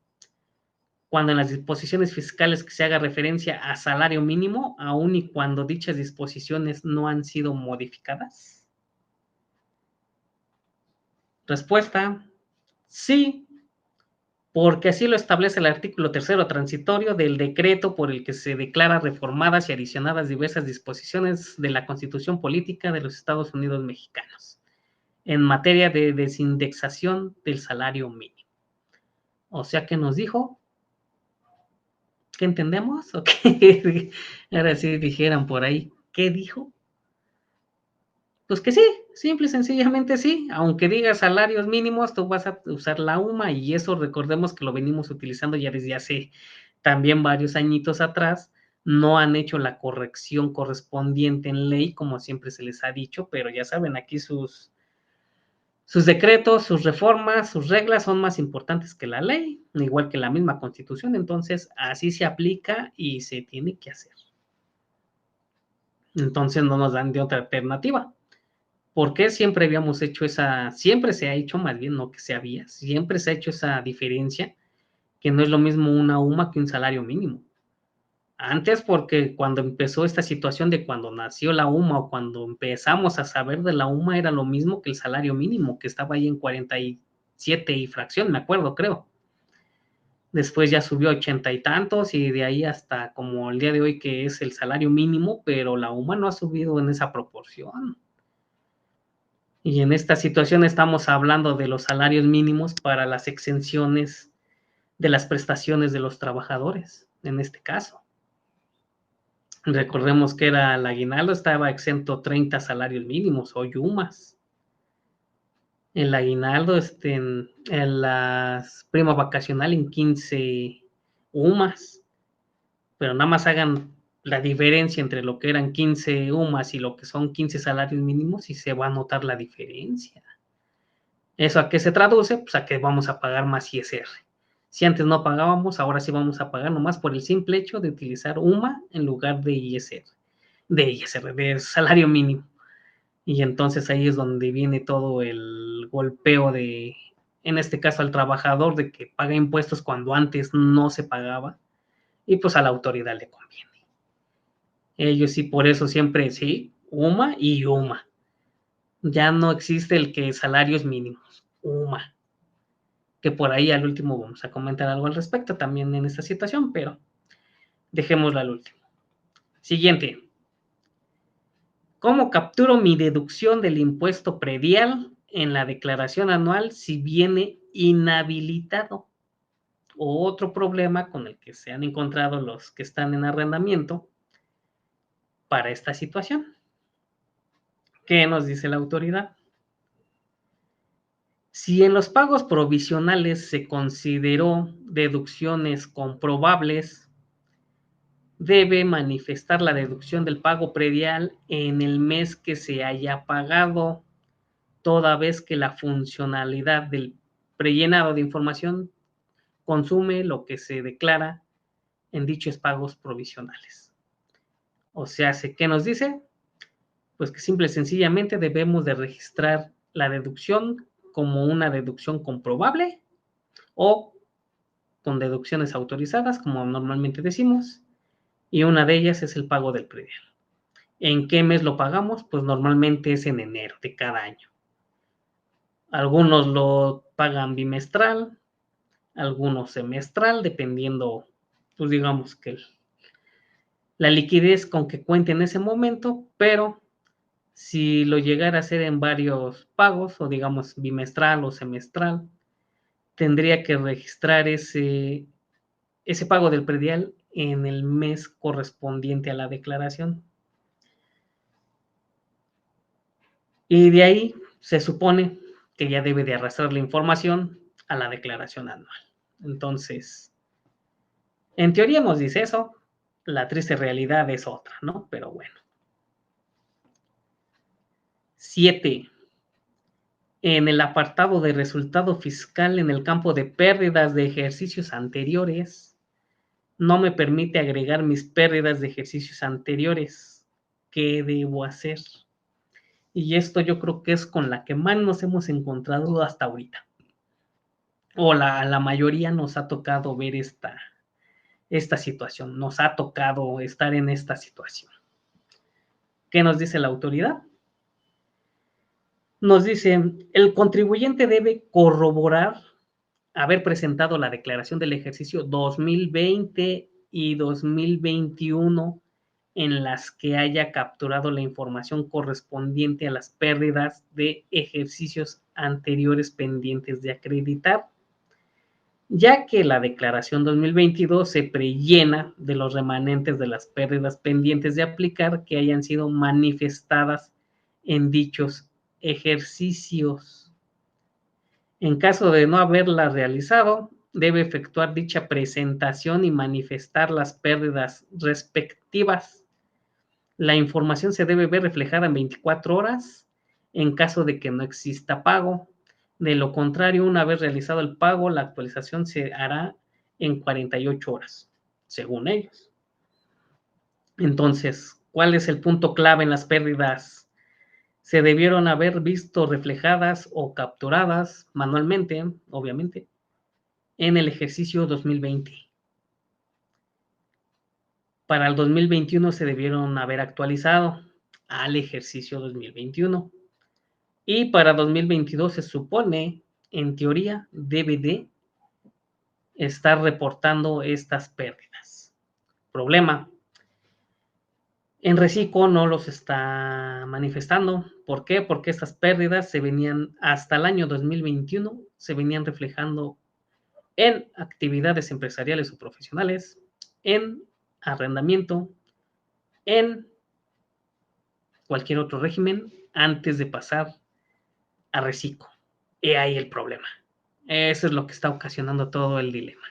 cuando en las disposiciones fiscales que se haga referencia a salario mínimo, aun y cuando dichas disposiciones no han sido modificadas. Respuesta, sí, porque así lo establece el artículo tercero transitorio del decreto por el que se declara reformadas y adicionadas diversas disposiciones de la Constitución Política de los Estados Unidos Mexicanos en materia de desindexación del salario mínimo. O sea que nos dijo, ¿qué entendemos? ¿O qué? Ahora sí dijeran por ahí, ¿qué dijo? Pues que sí, simple y sencillamente sí. Aunque digas salarios mínimos, tú vas a usar la UMA y eso recordemos que lo venimos utilizando ya desde hace también varios añitos atrás. No han hecho la corrección correspondiente en ley, como siempre se les ha dicho, pero ya saben, aquí sus decretos, sus reformas, sus reglas son más importantes que la ley, igual que la misma Constitución. Entonces, así se aplica y se tiene que hacer. Entonces, no nos dan de otra alternativa. ¿Por qué siempre habíamos hecho siempre se ha hecho, más bien no que se había, siempre se ha hecho esa diferencia, que no es lo mismo una UMA que un salario mínimo? Antes, porque cuando empezó esta situación de cuando nació la UMA o cuando empezamos a saber de la UMA era lo mismo que el salario mínimo, que estaba ahí en 47 y fracción, me acuerdo, creo. Después ya subió a 80 y tantos y de ahí hasta como el día de hoy que es el salario mínimo, pero la UMA no ha subido en esa proporción. Y en esta situación estamos hablando de los salarios mínimos para las exenciones de las prestaciones de los trabajadores, en este caso. Recordemos que era el aguinaldo, estaba exento 30 salarios mínimos o yumas. El aguinaldo, en las prima vacacional en 15 UMAS, pero nada más hagan la diferencia entre lo que eran 15 UMAS y lo que son 15 salarios mínimos y se va a notar la diferencia. ¿Eso a qué se traduce? Pues a que vamos a pagar más ISR. Si antes no pagábamos, ahora sí vamos a pagar nomás por el simple hecho de utilizar UMA en lugar de ISR, de salario mínimo. Y entonces ahí es donde viene todo el golpeo en este caso al trabajador, de que paga impuestos cuando antes no se pagaba, y pues a la autoridad le conviene. Ellos sí, por eso siempre sí, UMA y UMA. Ya no existe el que salarios mínimos, UMA. Que por ahí al último vamos a comentar algo al respecto también en esta situación, pero dejémoslo al último. Siguiente. ¿Cómo capturo mi deducción del impuesto predial en la declaración anual si viene inhabilitado? O otro problema con el que se han encontrado los que están en arrendamiento para esta situación. ¿Qué nos dice la autoridad? Si en los pagos provisionales se consideró deducciones comprobables, debe manifestar la deducción del pago predial en el mes que se haya pagado, toda vez que la funcionalidad del prellenado de información consume lo que se declara en dichos pagos provisionales. O sea, ¿qué nos dice? Pues que simple y sencillamente debemos de registrar la deducción como una deducción comprobable o con deducciones autorizadas, como normalmente decimos, y una de ellas es el pago del predial. ¿En qué mes lo pagamos? Pues normalmente es en enero de cada año. Algunos lo pagan bimestral, algunos semestral, dependiendo, pues digamos que la liquidez con que cuente en ese momento, pero si lo llegara a hacer en varios pagos, o digamos bimestral o semestral, tendría que registrar ese pago del predial en el mes correspondiente a la declaración. Y de ahí se supone que ya debe de arrastrar la información a la declaración anual. Entonces, en teoría nos dice eso, La triste realidad es otra, ¿no? Pero bueno. 7. En el apartado de resultado fiscal en el campo de pérdidas de ejercicios anteriores, no me permite agregar mis pérdidas de ejercicios anteriores. ¿Qué debo hacer? Y esto yo creo que es con la que más nos hemos encontrado hasta ahorita. O la mayoría nos ha tocado ver esta situación, nos ha tocado estar en esta situación. ¿Qué nos dice la autoridad? Nos dice, el contribuyente debe corroborar haber presentado la declaración del ejercicio 2020 y 2021 en las que haya capturado la información correspondiente a las pérdidas de ejercicios anteriores pendientes de acreditar, ya que la declaración 2022 se prellena de los remanentes de las pérdidas pendientes de aplicar que hayan sido manifestadas en dichos ejercicios. En caso de no haberla realizado, debe efectuar dicha presentación y manifestar las pérdidas respectivas. La información se debe ver reflejada en 24 horas en caso de que no exista pago. De lo contrario, una vez realizado el pago, la actualización se hará en 48 horas, según ellos. Entonces, ¿cuál es el punto clave en las pérdidas? Se debieron haber visto reflejadas o capturadas manualmente, obviamente, en el ejercicio 2020. Para el 2021 se debieron haber actualizado al ejercicio 2021. Y para 2022 se supone, en teoría, debe de estar reportando estas pérdidas. Problema, en Recico no los está manifestando. ¿Por qué? Porque estas pérdidas se venían, hasta el año 2021, se venían reflejando en actividades empresariales o profesionales, en arrendamiento, en cualquier otro régimen, antes de pasar a Recico. He ahí el problema. Eso es lo que está ocasionando todo el dilema.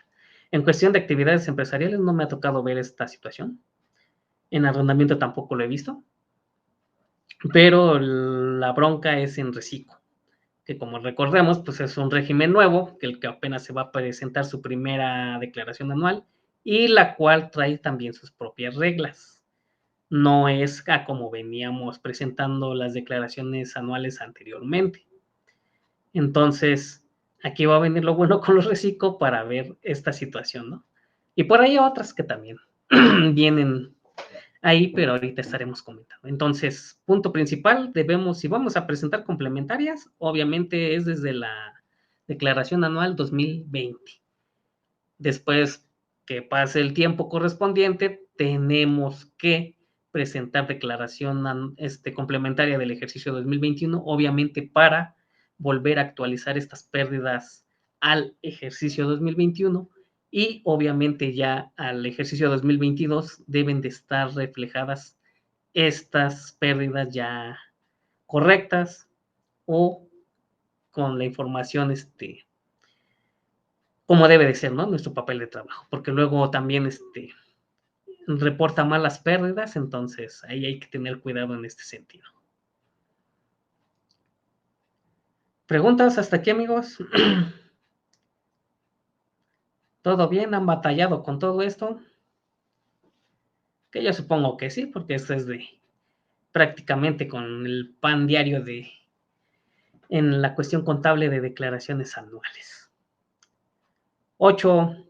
En cuestión de actividades empresariales no me ha tocado ver esta situación. En arrendamiento tampoco lo he visto. Pero la bronca es en Recico, que como recordemos, pues es un régimen nuevo, que el que apenas se va a presentar su primera declaración anual y la cual trae también sus propias reglas. No es como veníamos presentando las declaraciones anuales anteriormente. Entonces, aquí va a venir lo bueno con los Recico para ver esta situación, ¿no? Y por ahí otras que también vienen ahí, pero ahorita estaremos comentando. Entonces, punto principal, si vamos a presentar complementarias, obviamente es desde la declaración anual 2020. Después que pase el tiempo correspondiente, tenemos que presentar declaración complementaria del ejercicio 2021, obviamente para volver a actualizar estas pérdidas al ejercicio 2021 y obviamente ya al ejercicio 2022 deben de estar reflejadas estas pérdidas ya correctas o con la información como debe de ser, ¿no? Nuestro papel de trabajo, porque luego también reporta mal las pérdidas, entonces ahí hay que tener cuidado en este sentido. ¿Preguntas hasta aquí, amigos? ¿Todo bien? ¿Han batallado con todo esto? Que yo supongo que sí, porque esto es de prácticamente con el pan diario en la cuestión contable de declaraciones anuales. 8.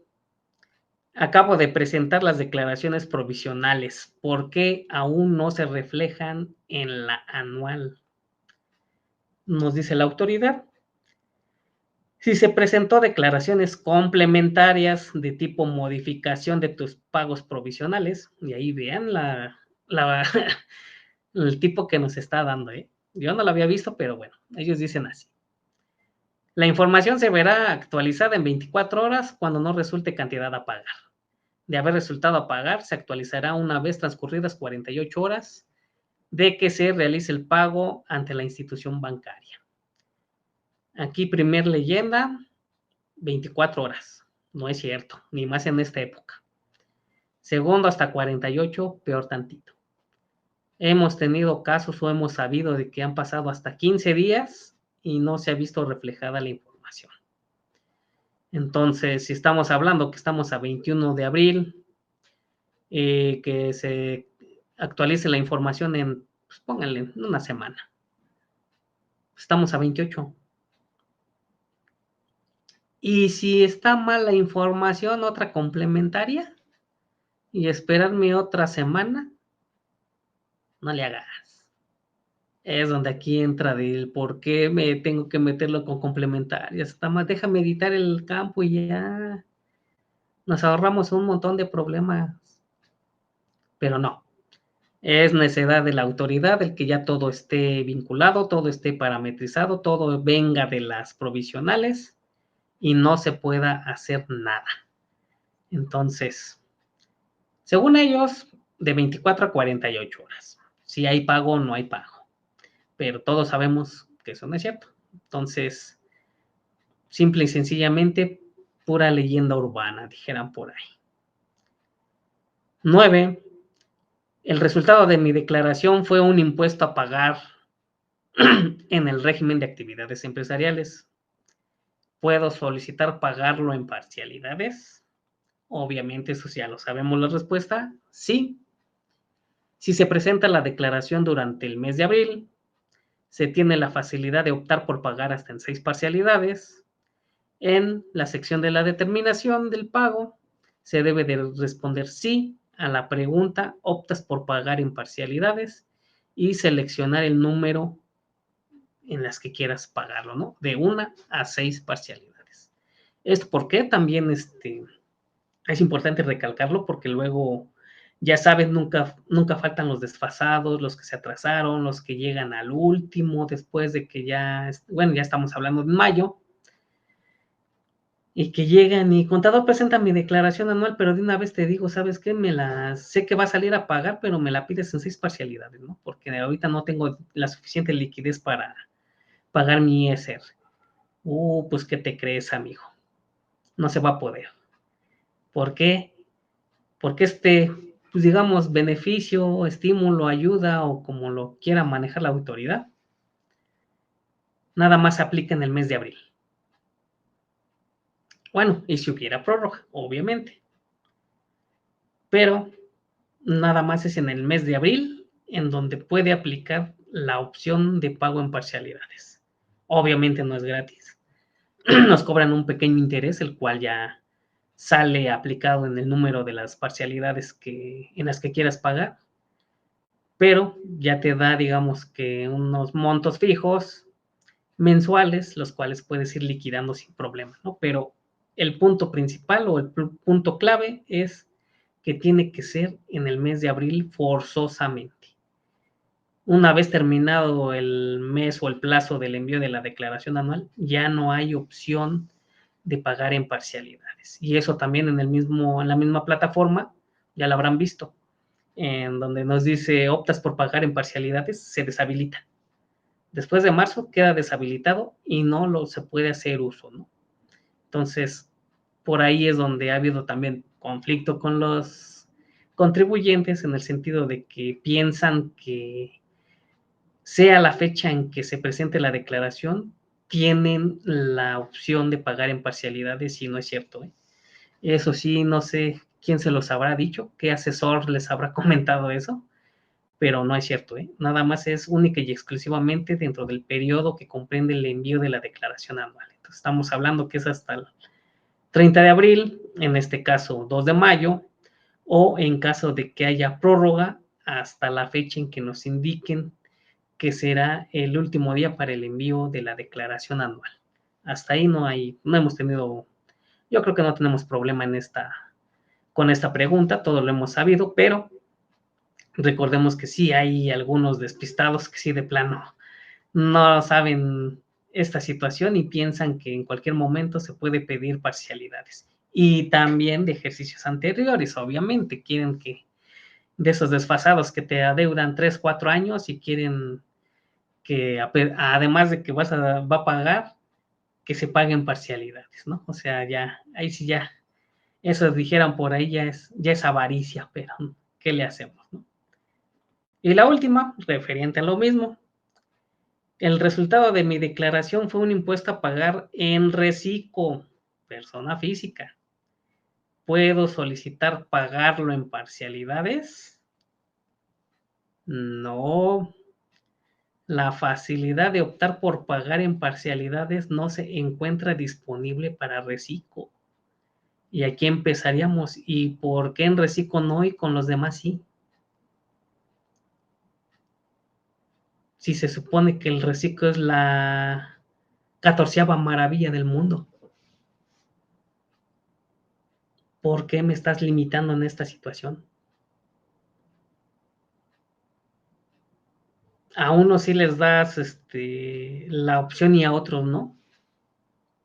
Acabo de presentar las declaraciones provisionales. ¿Por qué aún no se reflejan en la anual? Nos dice la autoridad. Si se presentó declaraciones complementarias de tipo modificación de tus pagos provisionales, y ahí vean el tipo que nos está dando, ¿eh? Yo no lo había visto, pero bueno, ellos dicen así. La información se verá actualizada en 24 horas cuando no resulte cantidad a pagar. De haber resultado a pagar, se actualizará una vez transcurridas 48 horas de que se realice el pago ante la institución bancaria. Aquí, primer leyenda, 24 horas. No es cierto, ni más en esta época. Segundo, hasta 48, peor tantito. Hemos tenido casos o hemos sabido de que han pasado hasta 15 días y no se ha visto reflejada la información. Entonces, si estamos hablando que estamos a 21 de abril, que se actualice la información en, pues pónganle, en una semana. Estamos a 28. Y si está mal la información, otra complementaria, y esperarme otra semana, no le hagas. Es donde aquí entra del por qué me tengo que meterlo con complementarias. Está más, déjame editar el campo y ya. Nos ahorramos un montón de problemas. Pero no. Es necedad de la autoridad el que ya todo esté vinculado, todo esté parametrizado, todo venga de las provisionales y no se pueda hacer nada. Entonces, según ellos, de 24 a 48 horas. Si hay pago o no hay pago. Pero todos sabemos que eso no es cierto. Entonces, simple y sencillamente, pura leyenda urbana, dijeran por ahí. 9. El resultado de mi declaración fue un impuesto a pagar en el régimen de actividades empresariales. ¿Puedo solicitar pagarlo en parcialidades? Obviamente, eso ya lo sabemos la respuesta. Sí. Si se presenta la declaración durante el mes de abril, se tiene la facilidad de optar por pagar hasta en 6 parcialidades. En la sección de la determinación del pago, se debe de responder sí a la pregunta, optas por pagar en parcialidades y seleccionar el número en las que quieras pagarlo, ¿no? De 1 a 6 parcialidades. ¿Esto por qué? También es importante recalcarlo porque luego, ya sabes, nunca faltan los desfasados, los que se atrasaron, los que llegan al último, después de que ya, bueno, ya estamos hablando de mayo, y que llegan y contador presenta mi declaración anual, pero de una vez te digo, ¿sabes qué? Sé que va a salir a pagar, pero me la pides en 6 parcialidades, ¿no? Porque ahorita no tengo la suficiente liquidez para pagar mi ISR. Pues, ¿qué te crees, amigo? No se va a poder. ¿Por qué? Porque pues digamos, beneficio, estímulo, ayuda o como lo quiera manejar la autoridad, nada más aplica en el mes de abril. Bueno, y si hubiera prórroga, obviamente. Pero nada más es en el mes de abril en donde puede aplicar la opción de pago en parcialidades. Obviamente no es gratis. Nos cobran un pequeño interés, el cual ya sale aplicado en el número de las parcialidades en las que quieras pagar, pero ya te da, digamos que unos montos fijos mensuales, los cuales puedes ir liquidando sin problema, ¿no? Pero el punto principal o el punto clave es que tiene que ser en el mes de abril forzosamente. Una vez terminado el mes o el plazo del envío de la declaración anual, ya no hay opción de pagar en parcialidades. Y eso también en la misma plataforma, ya lo habrán visto, en donde nos dice optas por pagar en parcialidades, se deshabilita. Después de marzo queda deshabilitado y no se puede hacer uso, ¿no? Entonces, por ahí es donde ha habido también conflicto con los contribuyentes en el sentido de que piensan que sea la fecha en que se presente la declaración, tienen la opción de pagar en parcialidades y no es cierto, ¿eh? Eso sí, no sé quién se los habrá dicho, qué asesor les habrá comentado eso, pero no es cierto, ¿eh? Nada más es única y exclusivamente dentro del periodo que comprende el envío de la declaración anual. Entonces, estamos hablando que es hasta el 30 de abril, en este caso 2 de mayo, o en caso de que haya prórroga, hasta la fecha en que nos indiquen que será el último día para el envío de la declaración anual. Hasta ahí no hemos tenido, yo creo que no tenemos problema con esta pregunta, todo lo hemos sabido, pero recordemos que sí hay algunos despistados que sí de plano no saben esta situación y piensan que en cualquier momento se puede pedir parcialidades. Y también de ejercicios anteriores, obviamente, quieren que de esos desfasados que te adeudan 3, 4 años y quieren que además de que va a pagar, que se paguen parcialidades, ¿no? O sea, ya, ahí sí ya Eso dijeran por ahí ya es avaricia, pero ¿qué le hacemos, no? Y la última, referente a lo mismo. El resultado de mi declaración fue un impuesto a pagar en reciclo, persona física. ¿Puedo solicitar pagarlo en parcialidades? No. La facilidad de optar por pagar en parcialidades no se encuentra disponible para reciclo. Y aquí empezaríamos. ¿Y por qué en reciclo no y con los demás sí? Si se supone que el reciclo es la 14ª maravilla del mundo. ¿Por qué me estás limitando en esta situación? A unos sí les das la opción y a otros no.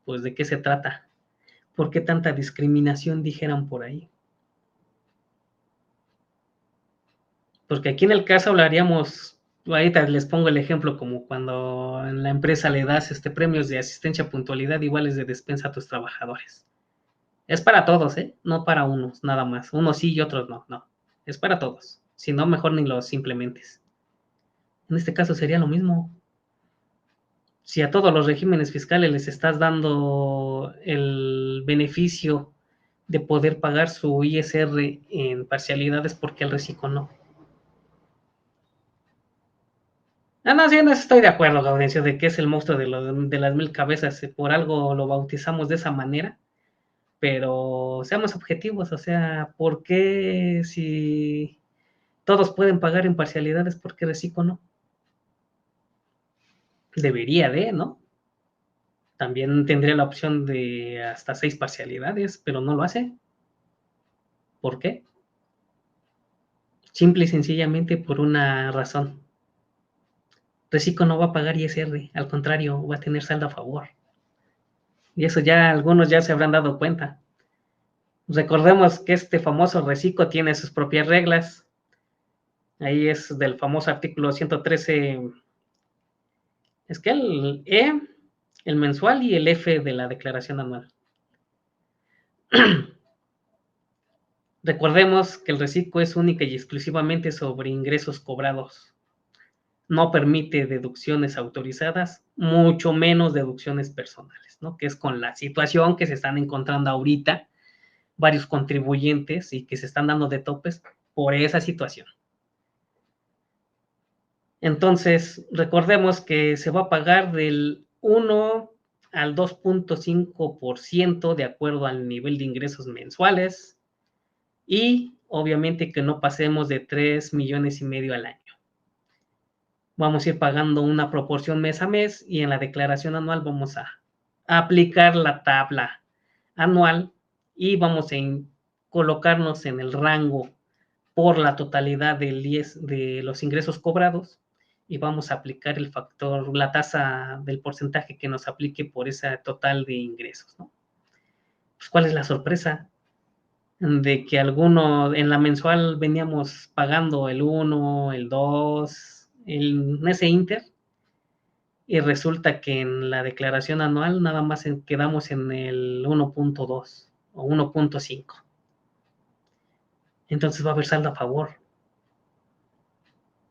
Pues ¿de qué se trata? ¿Por qué tanta discriminación dijeran por ahí? Porque aquí en el caso hablaríamos, ahorita les pongo el ejemplo como cuando en la empresa le das premios de asistencia, puntualidad iguales de despensa a tus trabajadores. Es para todos, ¿eh? No para unos, nada más. Unos sí y otros no, no. Es para todos. Si no, mejor ni los implementes. En este caso sería lo mismo. Si a todos los regímenes fiscales les estás dando el beneficio de poder pagar su ISR en parcialidades, porque el reciclo no. Ah, no, sí, no estoy de acuerdo, Gaudencio, de que es el monstruo de las 1000 cabezas. Por algo lo bautizamos de esa manera, pero seamos objetivos, o sea, ¿por qué si todos pueden pagar en parcialidades, por qué reciclo no? Debería de, ¿no? También tendría la opción de hasta 6 parcialidades, pero no lo hace. ¿Por qué? Simple y sencillamente por una razón. Reciclo no va a pagar ISR, al contrario, va a tener saldo a favor. Y eso ya algunos ya se habrán dado cuenta. Recordemos que este famoso reciclo tiene sus propias reglas. Ahí es del famoso artículo 113. Es que el E, el mensual y el F de la declaración anual. Recordemos que el reciclo es única y exclusivamente sobre ingresos cobrados. No permite deducciones autorizadas, mucho menos deducciones personales, ¿no? Que es con la situación que se están encontrando ahorita varios contribuyentes y que se están dando de topes por esa situación. Entonces, recordemos que se va a pagar del 1 al 2.5% de acuerdo al nivel de ingresos mensuales y obviamente que no pasemos de 3,5 millones al año. Vamos a ir pagando una proporción mes a mes y en la declaración anual vamos a aplicar la tabla anual y vamos a colocarnos en el rango por la totalidad de los ingresos cobrados y vamos a aplicar el factor, la tasa del porcentaje que nos aplique por ese total de ingresos, ¿no? Pues, ¿cuál es la sorpresa? De que algunos en la mensual veníamos pagando el 1, el 2, en ese inter, y resulta que en la declaración anual nada más quedamos en el 1.2 o 1.5. Entonces va a haber saldo a favor.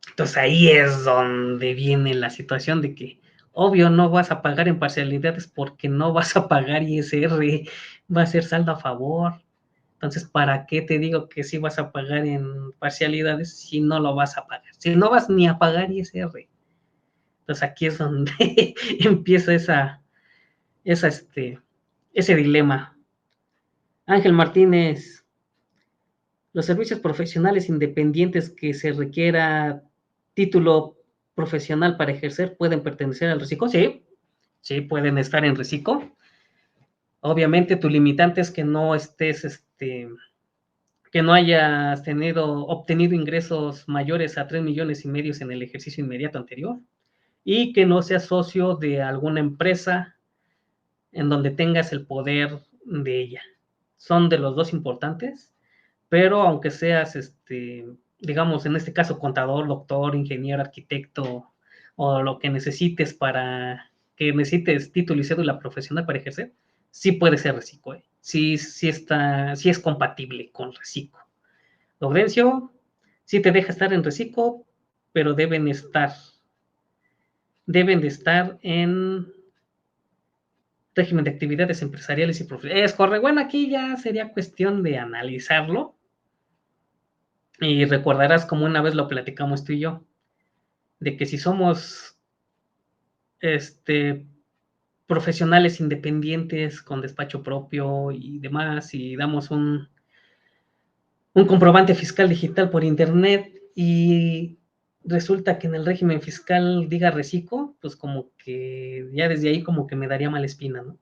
Entonces ahí es donde viene la situación de que, obvio, no vas a pagar en parcialidades porque no vas a pagar ISR, va a ser saldo a favor. Entonces, ¿para qué te digo que sí vas a pagar en parcialidades si no lo vas a pagar? Si no vas ni a pagar ISR. Entonces aquí es donde empieza esa, ese dilema. Ángel Martínez, los servicios profesionales independientes que se requiera título profesional para ejercer pueden pertenecer al reciclo. Sí, sí, pueden estar en reciclo. Obviamente tu limitante es que no estés, que no hayas obtenido ingresos mayores a 3,5 millones en el ejercicio inmediato anterior y que no seas socio de alguna empresa en donde tengas el poder de ella. Son de los dos importantes, pero aunque seas, digamos, en este caso, contador, doctor, ingeniero, arquitecto, o lo que necesites para que necesites título y cédula profesional para ejercer, sí puede ser reciclo, ¿eh? Sí, sí es compatible con reciclo. Laurencio, sí te deja estar en reciclo, pero deben de estar en régimen de actividades empresariales y profesionales. Es correcto. Bueno, aquí ya sería cuestión de analizarlo. Y recordarás como una vez lo platicamos tú y yo, de que si somos este, profesionales independientes con despacho propio y demás, y damos un comprobante fiscal digital por internet y resulta que en el régimen fiscal diga reciclo, pues como que ya desde ahí como que me daría mala espina, ¿no?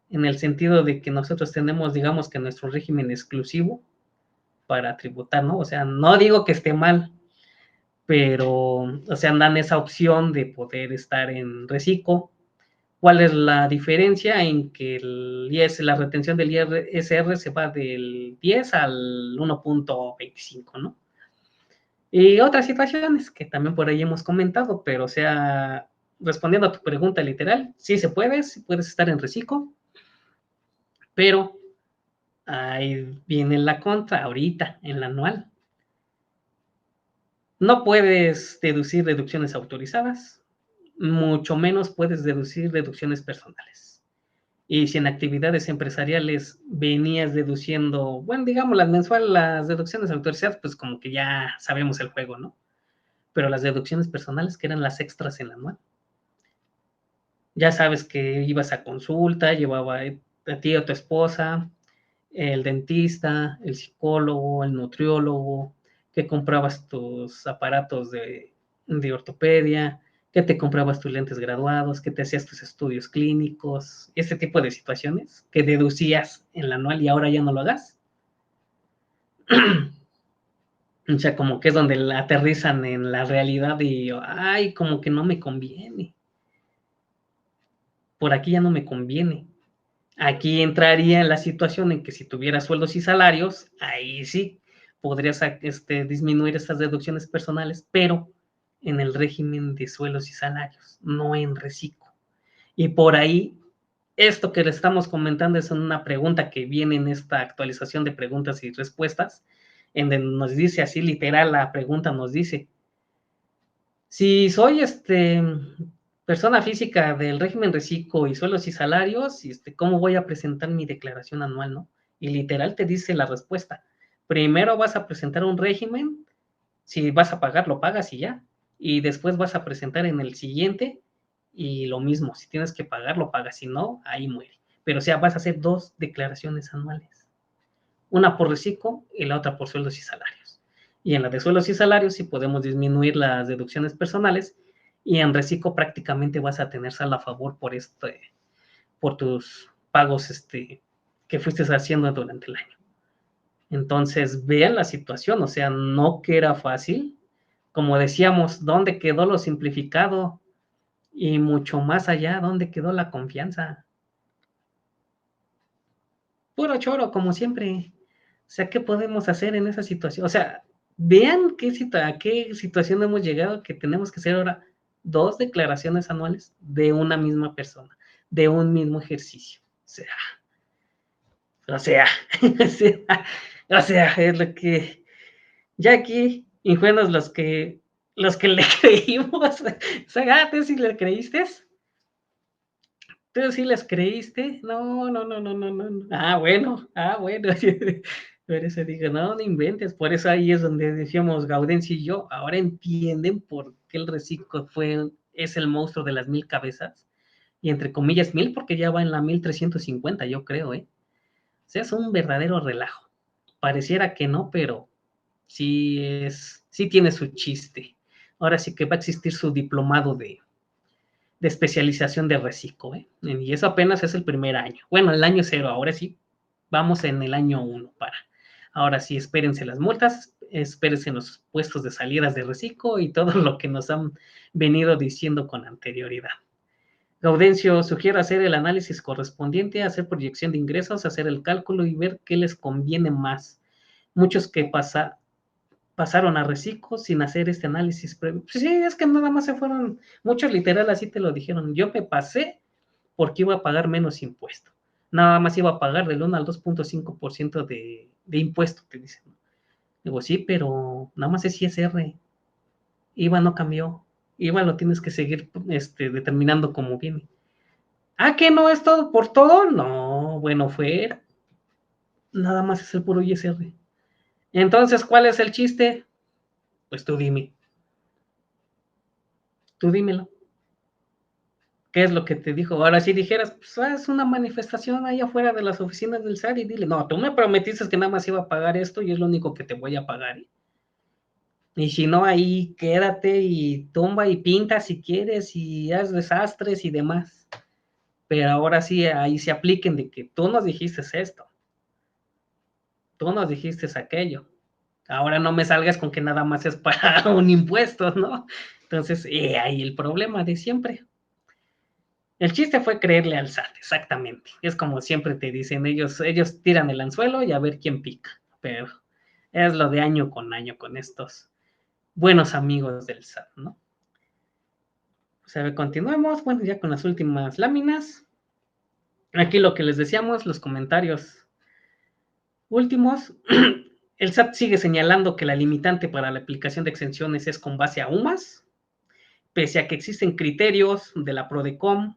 En el sentido de que nosotros tenemos, digamos que nuestro régimen exclusivo para tributar, ¿no? O sea, no digo que esté mal, pero, o sea, dan esa opción de poder estar en reciclo. ¿Cuál es la diferencia en que la retención del ISR se va del 10 al 1.25, ¿no? Y otras situaciones que también por ahí hemos comentado, pero o sea, respondiendo a tu pregunta literal, sí puedes estar en reciclo, pero ahí viene la contra, ahorita, en la anual. No puedes deducir deducciones autorizadas, mucho menos puedes deducir deducciones personales. Y si en actividades empresariales venías deduciendo, bueno, digamos las mensuales, las deducciones autorizadas, pues como que ya sabemos el juego, ¿no? Pero las deducciones personales, que eran las extras en la anual, ya sabes que ibas a consulta, llevaba a ti o a tu esposa, el dentista, el psicólogo, el nutriólogo, que comprabas tus aparatos de ortopedia, que te comprabas tus lentes graduados, que te hacías tus estudios clínicos, ese tipo de situaciones que deducías en la anual y ahora ya no lo hagas. O sea, como que es donde aterrizan en la realidad y, ay, como que no me conviene. Por aquí ya no me conviene. Aquí entraría en la situación en que si tuvieras sueldos y salarios, ahí sí podrías disminuir estas deducciones personales, pero en el régimen de sueldos y salarios, no en reciclo. Y por ahí, esto que le estamos comentando es una pregunta que viene en esta actualización de preguntas y respuestas, en donde nos dice así literal, la pregunta nos dice, si soy persona física del régimen reciclo y sueldos y salarios, ¿cómo voy a presentar mi declaración anual, no? Y literal te dice la respuesta. Primero vas a presentar un régimen, si vas a pagar, lo pagas y ya. Y después vas a presentar en el siguiente y lo mismo, si tienes que pagar, lo pagas, si no, ahí muere. Pero o sea, vas a hacer dos declaraciones anuales. Una por reciclo y la otra por sueldos y salarios. Y en la de sueldos y salarios sí podemos disminuir las deducciones personales y en reciclo prácticamente vas a tener sal a favor por tus pagos que fuiste haciendo durante el año. Entonces, vean la situación, o sea, no que era fácil. Como decíamos, ¿dónde quedó lo simplificado? Y mucho más allá, ¿dónde quedó la confianza? Puro choro, como siempre. O sea, ¿qué podemos hacer en esa situación? O sea, vean a qué situación hemos llegado que tenemos que hacer ahora dos declaraciones anuales de una misma persona, de un mismo ejercicio. O sea, o sea, o sea, es lo que ya aquí, ingenuos los que le creímos. O sea, ¿tú sí le creíste? ¿Tú sí les creíste? No, no, no, no, no, no. Ah, bueno. Por eso digo, no, no inventes. Por eso ahí es donde decíamos Gaudencio y yo. Ahora entienden por qué el reciclo es el monstruo de las 1000 cabezas. Y entre comillas 1000, porque ya va en la 1350, yo creo, ¿eh? O sea, es un verdadero relajo. Pareciera que no, pero sí tiene su chiste. Ahora sí que va a existir su diplomado de especialización de reciclo, ¿eh? Y eso apenas es el primer año. Bueno, el año cero, ahora sí, vamos en el año uno para. Ahora sí, espérense las multas, espérense los puestos de salidas de reciclo y todo lo que nos han venido diciendo con anterioridad. Gaudencio sugiere hacer el análisis correspondiente, hacer proyección de ingresos, hacer el cálculo y ver qué les conviene más. Muchos que pasaron a reciclo sin hacer este análisis previo. Pues sí, es que nada más se fueron, muchos literal así te lo dijeron, yo me pasé porque iba a pagar menos impuesto. nada más iba a pagar del 1 al 2.5% de impuesto, te dicen. Digo, sí, pero nada más es ISR. IVA no cambió. IVA lo tienes que seguir determinando como viene. ¿Ah, que no es todo por todo? No, bueno, fuera. Nada más es el puro ISR. Entonces, ¿cuál es el chiste? Pues tú dime. Tú dímelo. ¿Qué es lo que te dijo? Ahora, si dijeras, pues haz una manifestación ahí afuera de las oficinas del SAT y dile, no, tú me prometiste que nada más iba a pagar esto y es lo único que te voy a pagar. Y si no, ahí quédate y tumba y pinta si quieres y haz desastres y demás. Pero ahora sí, ahí se apliquen de que tú nos dijiste esto, tú nos dijiste aquello. Ahora no me salgas con que nada más es para un impuesto, ¿no? Entonces, ahí el problema de siempre. El chiste fue creerle al SAT, exactamente. Es como siempre te dicen, ellos tiran el anzuelo y a ver quién pica. Pero es lo de año con estos buenos amigos del SAT, ¿no? O sea, continuemos, bueno, ya con las últimas láminas. Aquí lo que les decíamos, los comentarios últimos. El SAT sigue señalando que la limitante para la aplicación de exenciones es con base a UMAS, pese a que existen criterios de la PRODECOM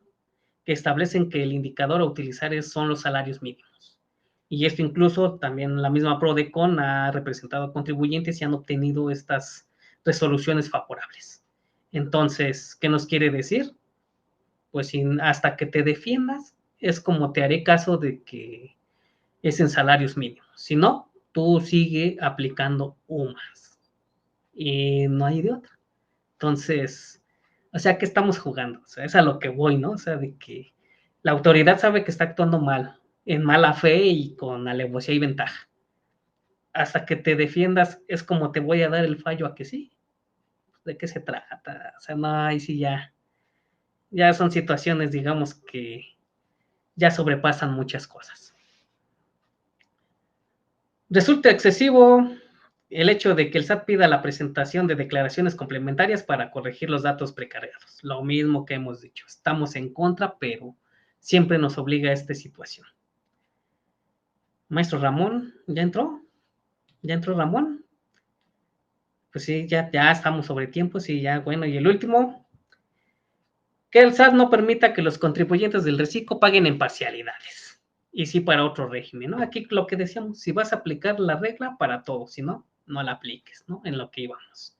que establecen que el indicador a utilizar son los salarios mínimos. Y esto incluso también la misma PRODECON ha representado a contribuyentes y han obtenido estas resoluciones favorables. Entonces, ¿qué nos quiere decir? Pues hasta que te defiendas, es como te haré caso de que es en salarios mínimos. Si no, tú sigue aplicando UMAS. Y no hay de otra. Entonces, o sea, ¿qué estamos jugando? O sea, es a lo que voy, ¿no? O sea, de que la autoridad sabe que está actuando mal, en mala fe y con alevosía y ventaja. Hasta que te defiendas, es como te voy a dar el fallo a que sí. ¿De qué se trata? O sea, no, ahí sí ya son situaciones, digamos, que ya sobrepasan muchas cosas. Resulta excesivo el hecho de que el SAT pida la presentación de declaraciones complementarias para corregir los datos precargados. Lo mismo que hemos dicho, estamos en contra, pero siempre nos obliga a esta situación. Maestro Ramón, ¿ya entró? ¿Ya entró Ramón? Pues sí, ya estamos sobre tiempo, sí, ya, bueno. Y el último, que el SAT no permita que los contribuyentes del reciclo paguen en parcialidades. Y sí para otro régimen, ¿no? Aquí lo que decíamos, si vas a aplicar la regla para todo, si no, no la apliques, ¿no? En lo que íbamos.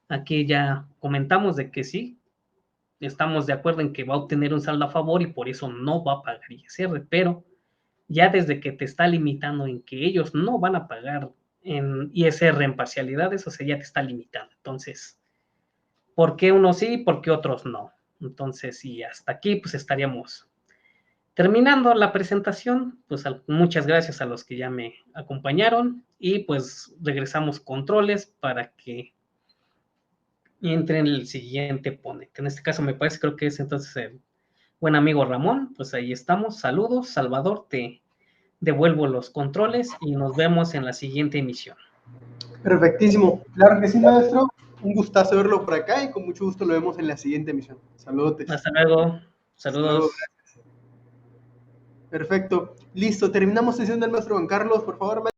Aquí ya comentamos de que sí, estamos de acuerdo en que va a obtener un saldo a favor y por eso no va a pagar ISR, pero ya desde que te está limitando en que ellos no van a pagar en ISR en parcialidades, o sea, ya te está limitando. Entonces, ¿por qué unos sí y por qué otros no? Entonces, y hasta aquí pues estaríamos terminando la presentación. Pues muchas gracias a los que ya me acompañaron y pues regresamos controles para que entre en el siguiente ponente. En este caso me parece, creo que es entonces el buen amigo Ramón. Pues ahí estamos. Saludos, Salvador, te devuelvo los controles y nos vemos en la siguiente emisión. Perfectísimo. Claro que sí, maestro. Un gustazo verlo por acá y con mucho gusto lo vemos en la siguiente emisión. Saludos. Hasta luego. Hasta luego. Saludos. Perfecto. Listo. Terminamos sesión del maestro Juan Carlos. Por favor, maestro.